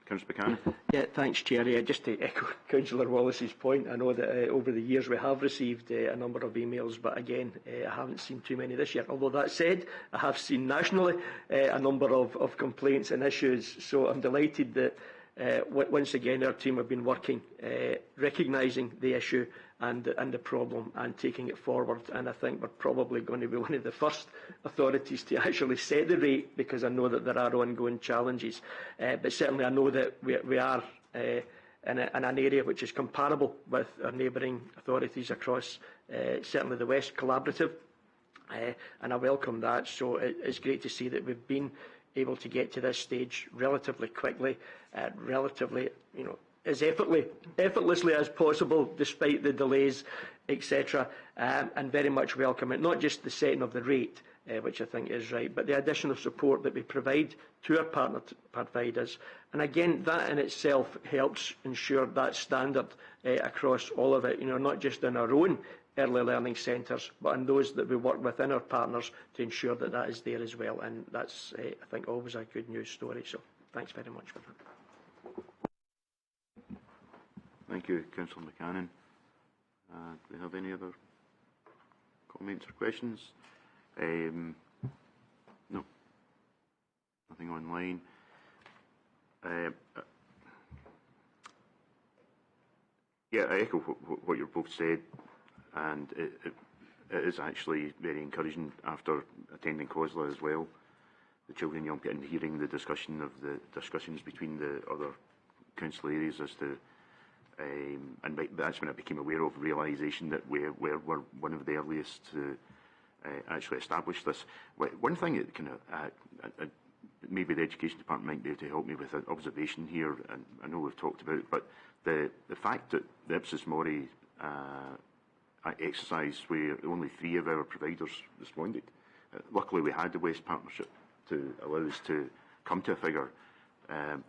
Councillor Buchanan. Yeah, thanks, Chair. Just to echo Councillor Wallace's point, I know that over the years we have received a number of emails, but again, I haven't seen too many this year. Although that said, I have seen nationally a number of complaints and issues, so I'm delighted that once again our team have been working, recognising the issue and the problem and taking it forward, and I think we're probably going to be one of the first authorities to actually set the rate, because I know that there are ongoing challenges, but certainly I know that we are in an area which is comparable with our neighbouring authorities across certainly the West Collaborative, and I welcome that. So it's great to see that we've been able to get to this stage relatively quickly, relatively, as effortlessly as possible, despite the delays, etc., and very much welcome it. Not just the setting of the rate, which I think is right, but the additional support that we provide to our partner providers. And again, that in itself helps ensure that standard across all of it, not just in our own early learning centres, but in those that we work within our partners, to ensure that that is there as well. And that's, I think, always a good news story. So thanks very much for that. Thank you, Councillor Buchanan. Do we have any other comments or questions? No. Nothing online. Yeah, I echo what you both said, and it is actually very encouraging after attending COSLA as well, the children and young people, and hearing the discussions between the other council areas as to and that's when I became aware of realisation that we're one of the earliest to actually establish this. One thing that kind of maybe the Education Department might be able to help me with an observation here, and I know we've talked about it, but the fact that the Ipsos Mori exercise where only 3 of our providers responded. Luckily we had the West Partnership to allow us to come to a figure,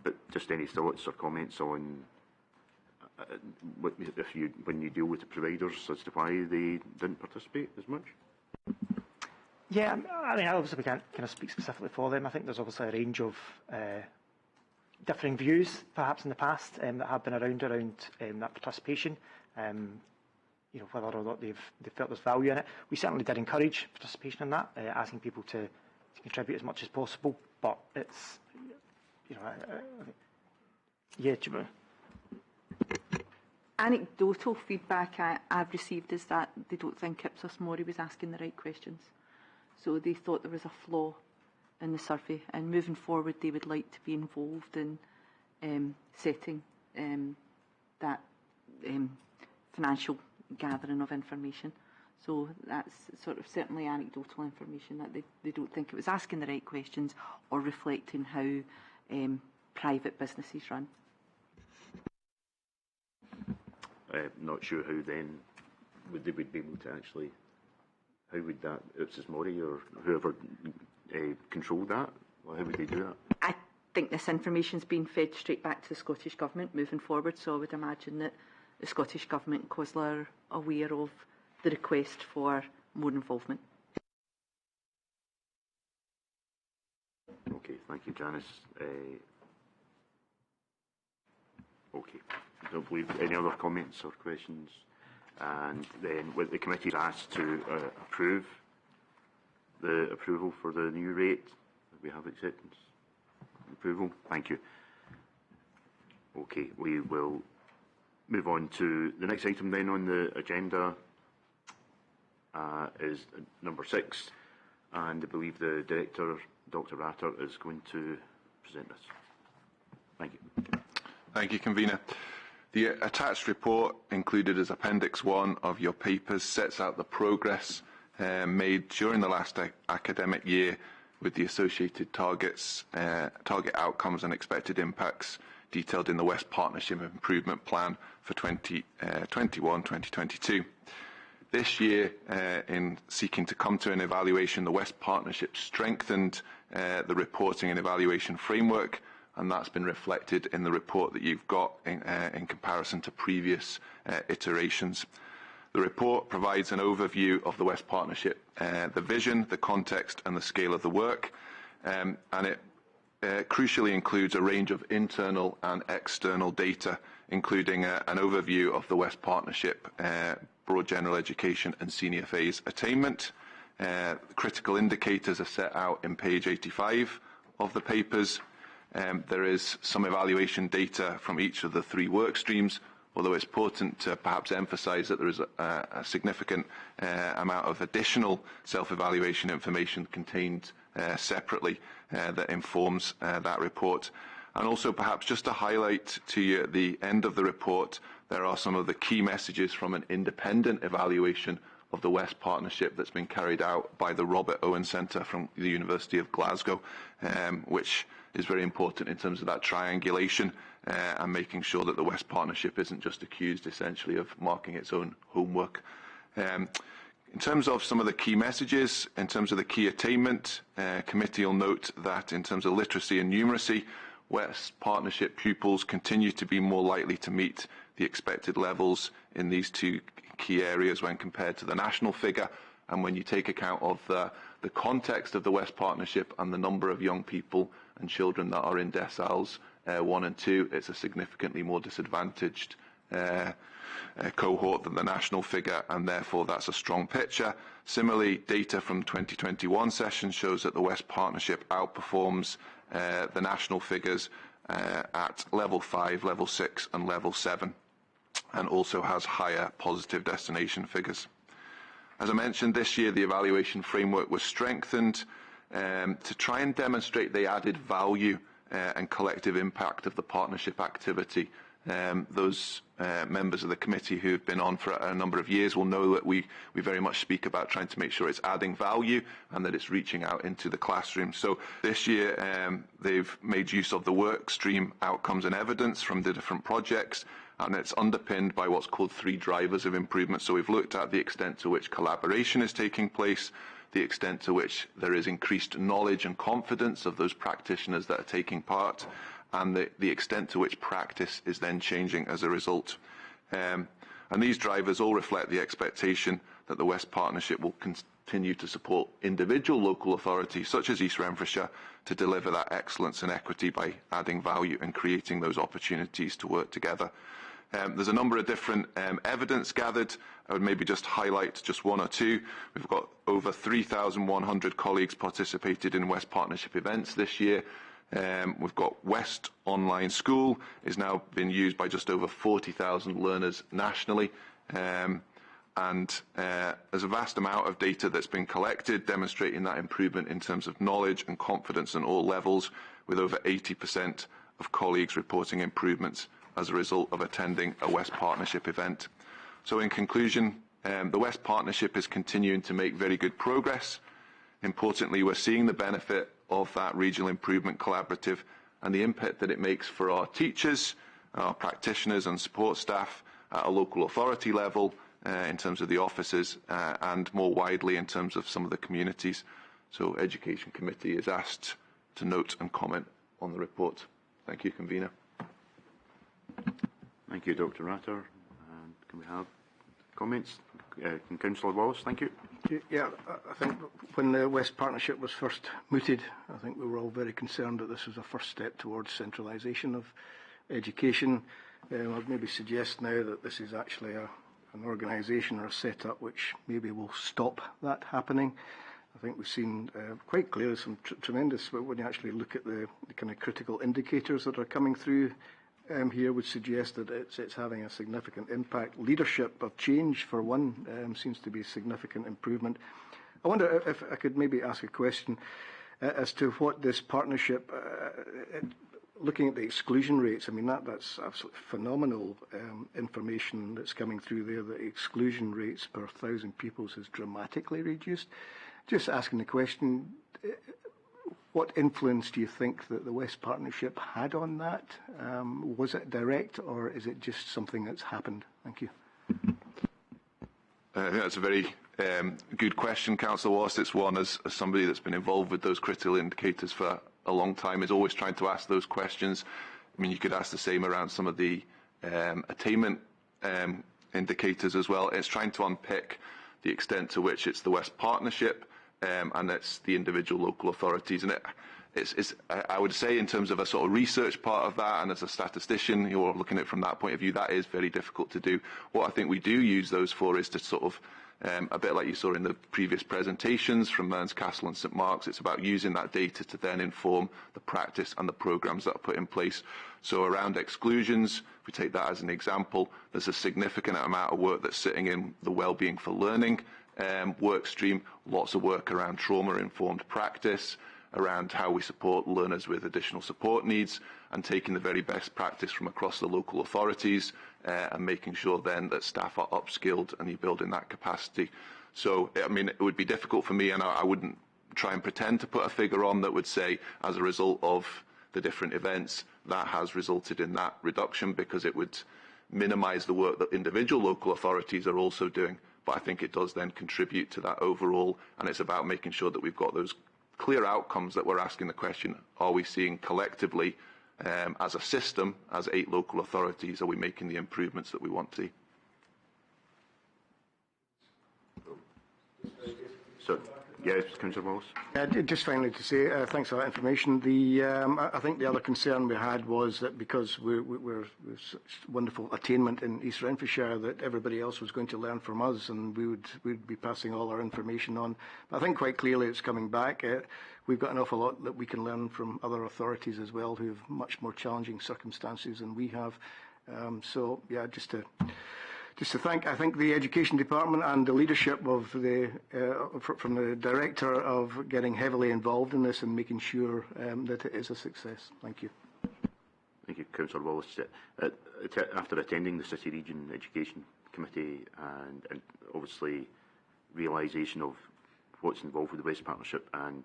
but just any thoughts or comments on when you deal with the providers as to why they didn't participate as much? Yeah, I mean, obviously we can't kind of speak specifically for them. I think there's obviously a range of differing views, perhaps in the past, that have been around that participation. Whether or not they felt there's value in it. We certainly did encourage participation in that, asking people to contribute as much as possible. But it's, Anecdotal feedback I've received is that they don't think Ipsos Mori was asking the right questions. So they thought there was a flaw in the survey, and moving forward they would like to be involved in setting that financial gathering of information. So that's sort of certainly anecdotal information, that they don't think it was asking the right questions or reflecting how private businesses run. Not sure how then they would be able to actually, how would that Ipsos Mori or whoever control that? Or how would they do that? I think this information's been fed straight back to the Scottish Government moving forward, so I would imagine that the Scottish Government and COSLA are aware of the request for more involvement. Okay, thank you, Janice. Okay, I don't believe any other comments or questions. And then the committee is asked to approve the approval for the new rate. We have acceptance. Approval. Thank you. Okay, we will move on to the next item then on the agenda. Is number 6, and I believe the Director, Dr. Ratter, is going to present this. Thank you. Thank you, Convener. The attached report included as Appendix 1 of your papers sets out the progress made during the last academic year with the associated targets, target outcomes and expected impacts detailed in the West Partnership Improvement Plan for 2021-2022. This year, in seeking to come to an evaluation, the West Partnership strengthened the reporting and evaluation framework, and that's been reflected in the report that you've got in comparison to previous iterations. The report provides an overview of the West Partnership, the vision, the context and the scale of the work, and it crucially includes a range of internal and external data, including an overview of the West Partnership, broad general education and senior phase attainment. Critical indicators are set out in page 85 of the papers. There is some evaluation data from each of the 3 work streams, although it's important to perhaps emphasise that there is a significant amount of additional self-evaluation information contained separately that informs that report. And also perhaps just to highlight to you at the end of the report, there are some of the key messages from an independent evaluation of the West Partnership that's been carried out by the Robert Owen Centre from the University of Glasgow, which is very important in terms of that triangulation and making sure that the West Partnership isn't just accused essentially of marking its own homework. In terms of some of the key messages, in terms of the key attainment, committee will note that in terms of literacy and numeracy, West Partnership pupils continue to be more likely to meet the expected levels in these 2 key areas when compared to the national figure. And when you take account of the context of the West Partnership and the number of young people and children that are in deciles 1 and 2, it's a significantly more disadvantaged cohort than the national figure, and therefore that's a strong picture. Similarly, data from 2021 session shows that the West Partnership outperforms the national figures at level 5, level 6 and level 7, and also has higher positive destination figures. As I mentioned, this year the evaluation framework was strengthened to try and demonstrate the added value and collective impact of the partnership activity. Those members of the committee who have been on for a number of years will know that we very much speak about trying to make sure it's adding value and that it's reaching out into the classroom. So this year they've made use of the work stream outcomes and evidence from the different projects, and it's underpinned by what's called 3 drivers of improvement. So we've looked at the extent to which collaboration is taking place, the extent to which there is increased knowledge and confidence of those practitioners that are taking part, and the extent to which practice is then changing as a result. And these drivers all reflect the expectation that the West Partnership will continue to support individual local authorities, such as East Renfrewshire, to deliver that excellence and equity by adding value and creating those opportunities to work together. There's a number of different evidence gathered. I would maybe just highlight just 1 or 2. We've got over 3,100 colleagues participated in West Partnership events this year. We've got West Online School is now being used by just over 40,000 learners nationally. And there's a vast amount of data that's been collected demonstrating that improvement in terms of knowledge and confidence at all levels, with over 80% of colleagues reporting improvements as a result of attending a West Partnership event. So in conclusion, the West Partnership is continuing to make very good progress. Importantly, we're seeing the benefit of that regional improvement collaborative and the impact that it makes for our teachers, our practitioners and support staff at a local authority level in terms of the offices and more widely in terms of some of the communities. So Education Committee is asked to note and comment on the report. Thank you, Convener. Thank you, Dr. Ratter. And can we have comments? Can Councillor Wallace? Thank you. Yeah, I think when the West Partnership was first mooted, I think we were all very concerned that this was a first step towards centralisation of education. I'd maybe suggest now that this is actually an organisation or a set-up which maybe will stop that happening. I think we've seen quite clearly some tremendous, when you actually look at the kind of critical indicators that are coming through here, would suggest that it's having a significant impact. Leadership of change, for one, seems to be a significant improvement. I wonder if I could maybe ask a question as to what this partnership, looking at the exclusion rates, I mean, that's absolutely phenomenal information that's coming through there. The exclusion rates per 1,000 pupils is dramatically reduced. Just asking the question, what influence do you think that the West Partnership had on that? Was it direct, or is it just something that's happened? Thank you. I think that's a very good question, Councillor Wallace. It's one, as somebody that's been involved with those critical indicators for a long time, is always trying to ask those questions. I mean, you could ask the same around some of the attainment indicators as well. It's trying to unpick the extent to which it's the West Partnership and it's the individual local authorities. And I would say, in terms of a sort of research part of that, and as a statistician, you're looking at it from that point of view, that is very difficult to do. What I think we do use those for is to sort of, a bit like you saw in the previous presentations from Mearns Castle and St Mark's, it's about using that data to then inform the practice and the programmes that are put in place. So around exclusions, if we take that as an example, there's a significant amount of work that's sitting in the wellbeing for learning work stream, lots of work around trauma-informed practice, around how we support learners with additional support needs, and taking the very best practice from across the local authorities and making sure then that staff are upskilled and you build in that capacity. So, I mean, it would be difficult for me, and I wouldn't try and pretend to put a figure on that would say, as a result of the different events, that has resulted in that reduction, because it would minimise the work that individual local authorities are also doing. But I think it does then contribute to that overall, and it's about making sure that we've got those clear outcomes that we're asking the question, are we seeing collectively as a system, as 8 local authorities, are we making the improvements that we want to see? So, yes, Councillor Wallace. Just finally to say, thanks for that information. I think the other concern we had was that because we're such wonderful attainment in East Renfrewshire, that everybody else was going to learn from us, and we'd be passing all our information on. But I think quite clearly it's coming back. We've got an awful lot that we can learn from other authorities as well, who have much more challenging circumstances than we have. So, yeah, just to thank, I think, the Education Department and the leadership of from the Director of getting heavily involved in this and making sure that it is a success. Thank you. Thank you, Councillor Wallace. After attending the City Region Education Committee and obviously realisation of what's involved with the West Partnership, and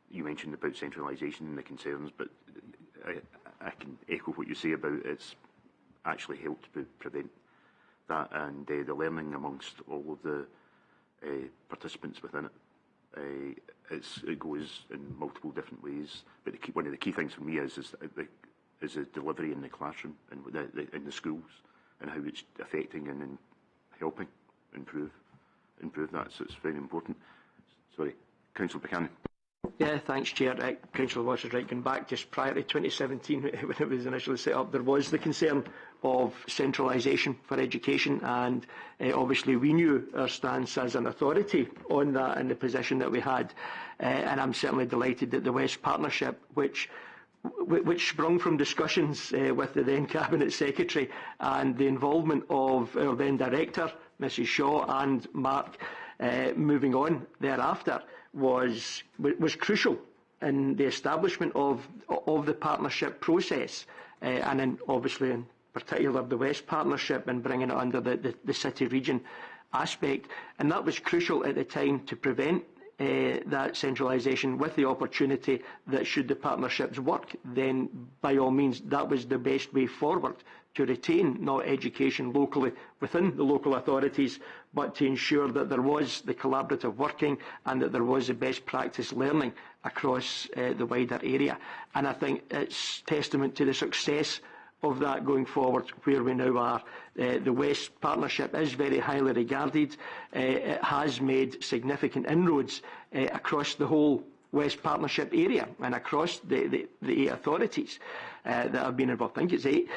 you mentioned about centralisation and the concerns, but I can echo what you say about it's actually helped to prevent that, and the learning amongst all of the participants within it. It goes in multiple different ways, but one of the key things for me is the delivery in the classroom and in the schools, and how it's affecting and helping improve that. So it's very important. Sorry, Councillor Buchanan. Yeah, thanks, Chair. Councillor Wallace is right. Going back just prior to 2017, when it was initially set up, there was the concern of centralisation for education, and obviously we knew our stance as an authority on that and the position that we had. And I'm certainly delighted that the West Partnership, which sprung from discussions with the then Cabinet Secretary and the involvement of our then Director, Mrs Shaw, and Mark moving on thereafter, was crucial in the establishment of the partnership process, and in, obviously in particular, the West Partnership, and bringing it under the city region aspect. And that was crucial at the time to prevent that centralisation, with the opportunity that should the partnerships work, then by all means that was the best way forward to retain not education locally within the local authorities, but to ensure that there was the collaborative working and that there was the best practice learning across the wider area. And I think it's testament to the success of that going forward, where we now are. The West Partnership is very highly regarded. It has made significant inroads across the whole West Partnership area and across the 8 authorities that have been involved. I think it's 8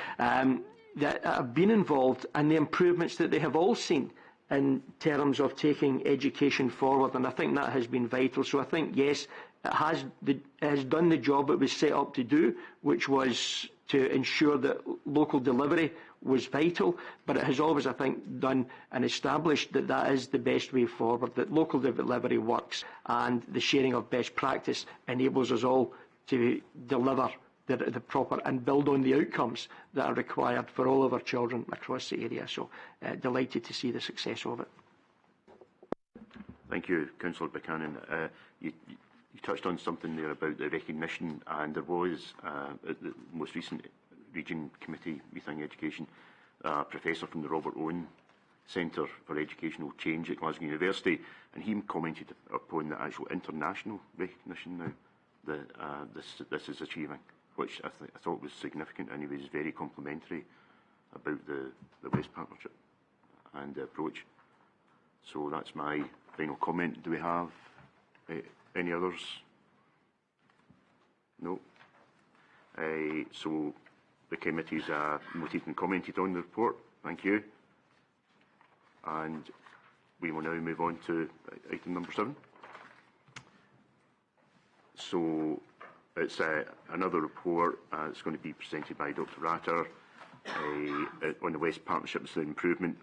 that have been involved, and the improvements that they have all seen in terms of taking education forward, and I think that has been vital. So I think, yes, it has done the job it was set up to do, which was to ensure that local delivery was vital, but it has always, I think, done and established that that is the best way forward, that local delivery works, and the sharing of best practice enables us all to deliver the proper and build on the outcomes that are required for all of our children across the area. So delighted to see the success of it. Thank you, Councillor Buchanan. you touched on something there about the recognition, and there was at the most recent Region Committee meeting education, a professor from the Robert Owen Centre for Educational Change at Glasgow University, and he commented upon the actual international recognition now that this is achieving, which I thought was significant, and he was very complimentary about the West Partnership and the approach. So that's my final comment. Do we have any others? No. So the committees noted and commented on the report. Thank you. And we will now move on to item number 7. So it's another report. It's going to be presented by Dr. Ratter on the West Partnership. It's the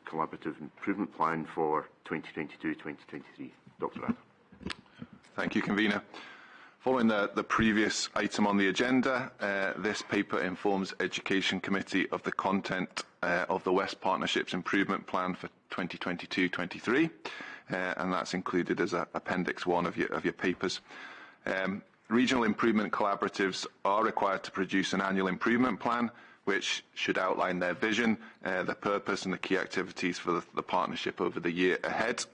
collaborative improvement plan for 2022-2023. Dr. Ratter. Thank you, Convener. Following the previous item on the agenda, this paper informs Education Committee of the content of the West Partnership's improvement plan for 2022-23, and that's included as Appendix 1 of your papers. Regional improvement collaboratives are required to produce an annual improvement plan, which should outline their vision, the purpose and the key activities for the partnership over the year ahead.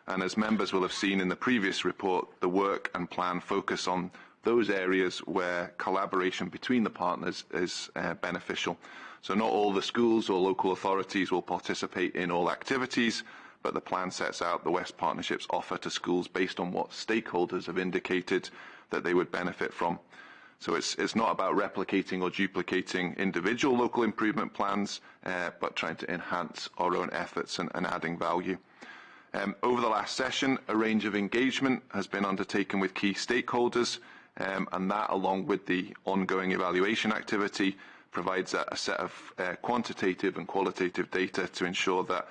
And as members will have seen in the previous report, the work and plan focus on those areas where collaboration between the partners is beneficial. So not all the schools or local authorities will participate in all activities, but the plan sets out the West Partnership's offer to schools based on what stakeholders have indicated that they would benefit from. So it's not about replicating or duplicating individual local improvement plans, but trying to enhance our own efforts and adding value. Over the last session, a range of engagement has been undertaken with key stakeholders, and that, along with the ongoing evaluation activity, provides a set of quantitative and qualitative data to ensure that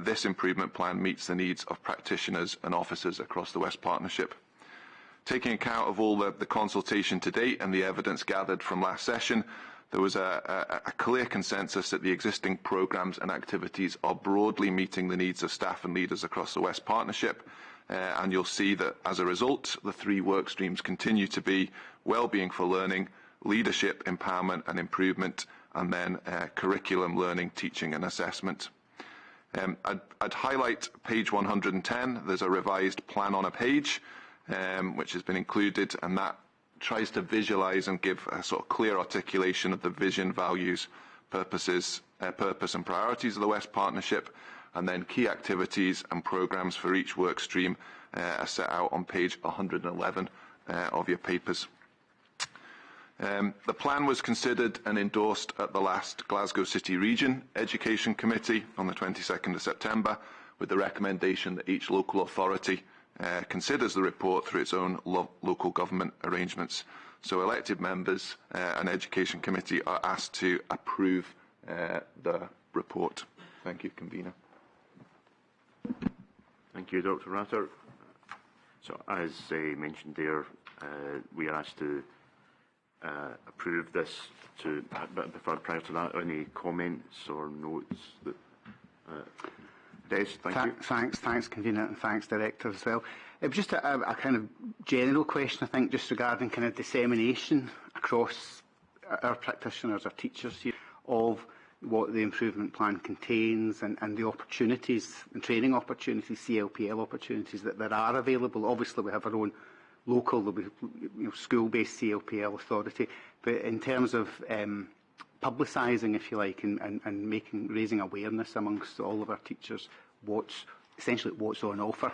this improvement plan meets the needs of practitioners and officers across the West Partnership. Taking account of all the consultation to date and the evidence gathered from last session, there was a clear consensus that the existing programmes and activities are broadly meeting the needs of staff and leaders across the West Partnership, and you'll see that as a result, the 3 work streams continue to be wellbeing for learning, leadership, empowerment and improvement, and then curriculum, learning, teaching and assessment. I'd highlight page 110. There's a revised plan on a page, which has been included, and that tries to visualise and give a sort of clear articulation of the vision, values, purpose and priorities of the West Partnership, and then key activities and programmes for each work stream are set out on page 111 of your papers. The plan was considered and endorsed at the last Glasgow City Region Education Committee on the 22nd of September, with the recommendation that each local authority considers the report through its own local government arrangements. So elected members and Education Committee are asked to approve the report. Thank you, Convener. Thank you, Dr. Ratter. So as mentioned there, we are asked to approve this. But prior to that, any comments or notes? Des, thank you. Thanks, Convener, and thanks, Director, as well. It was just a kind of general question, I think, just regarding kind of dissemination across our practitioners, our teachers here, of what the improvement plan contains and the opportunities and training opportunities, CLPL opportunities that are available. Obviously, we have our own local, school-based CLPL authority, but in terms of publicising, if you like, and raising awareness amongst all of our teachers, what's on offer.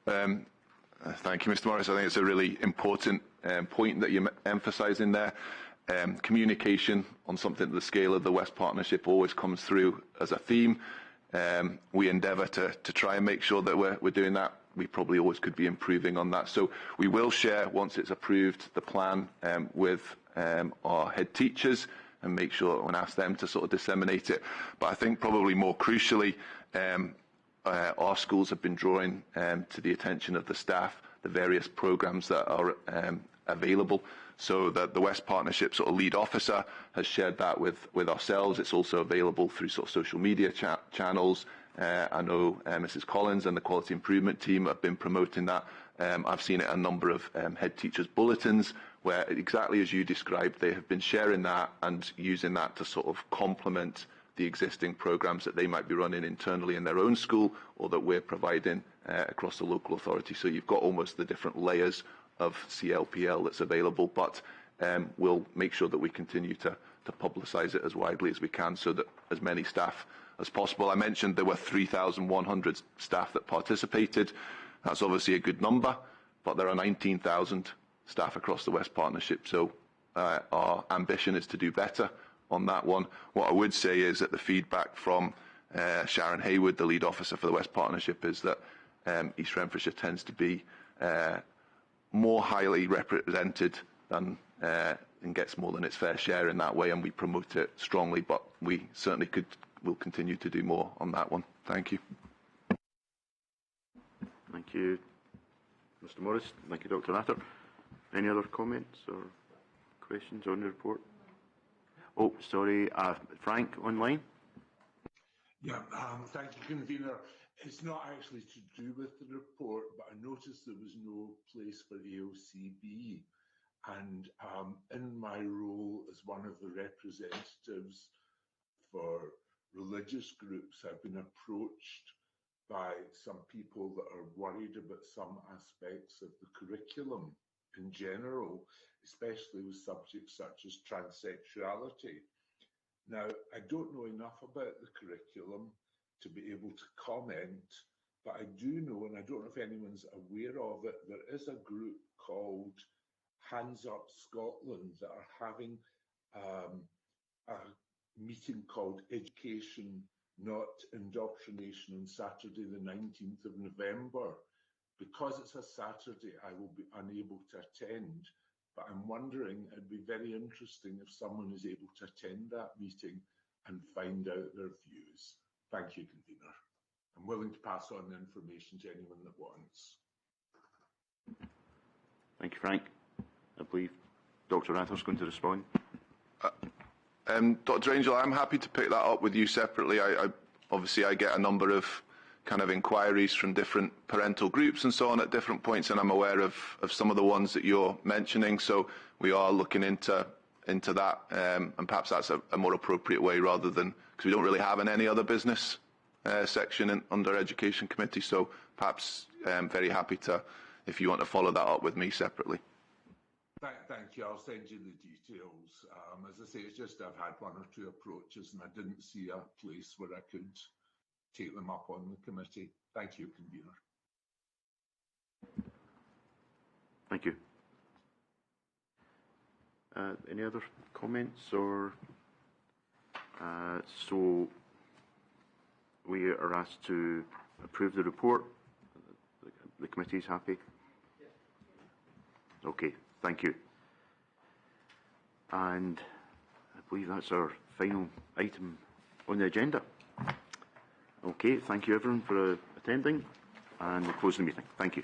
Thank you, Mr. Morris. I think it's a really important point that you're emphasising there. Communication on something at the scale of the West Partnership always comes through as a theme. We endeavour to try and make sure that we're doing that. We probably always could be improving on that. So we will share, once it's approved, the plan with our head teachers and make sure and ask them to sort of disseminate it. But I think probably more crucially, our schools have been drawing to the attention of the staff the various programmes that are available. So that the West Partnership sort of lead officer has shared that with ourselves. It's also available through sort of social media channels, I know Mrs Collins and the Quality Improvement team have been promoting that. I've seen it in a number of head teachers' bulletins where, exactly as you described, they have been sharing that and using that to sort of complement the existing programmes that they might be running internally in their own school or that we're providing across the local authority. So you've got almost the different layers of CLPL that's available, but we'll make sure that we continue to publicise it as widely as we can so that as many staff as possible. I mentioned there were 3,100 staff that participated. That's obviously a good number, but there are 19,000 staff across the West Partnership, so our ambition is to do better on that one. What I would say is that the feedback from Sharon Haywood, the lead officer for the West Partnership, is that East Renfrewshire tends to be more highly represented than and gets more than its fair share in that way, and we promote it strongly, but we certainly will continue to do more on that one. Thank you. Thank you, Mr Morris. Thank you, Dr Rather. Any other comments or questions on the report? Oh, sorry, Frank, online. Yeah, thank you, Convener. It's not actually to do with the report, but I noticed there was no place for AOCB. And in my role as one of the representatives for religious groups, I've been approached by some people that are worried about some aspects of the curriculum in general, especially with subjects such as transsexuality. Now, I don't know enough about the curriculum to be able to comment, but I do know, and I don't know if anyone's aware of it, there is a group called Hands Up Scotland that are having a meeting called Education, Not Indoctrination on Saturday the 19th of November. Because it's a Saturday, I will be unable to attend, but I'm wondering, it'd be very interesting if someone is able to attend that meeting and find out their views. Thank you, Convener. I'm willing to pass on the information to anyone that wants. Thank you, Frank. I believe Dr Rather's going to respond. Dr Angel, I'm happy to pick that up with you separately. Obviously I get a number of kind of inquiries from different parental groups and so on at different points, and I'm aware of some of the ones that you're mentioning, so we are looking into that, and perhaps that's a more appropriate way rather than, because we don't really have any other business section under Education Committee, so perhaps very happy to, if you want to follow that up with me separately. Thank you. I'll send you the details. As I say, it's just I've had one or two approaches and I didn't see a place where I could take them up on the committee. Thank you, Convener. Thank you. Any other comments or so we are asked to approve the report. The committee is happy? Okay, thank you. And I believe that's our final item on the agenda. Okay, thank you everyone for attending, and we'll close the meeting. Thank you.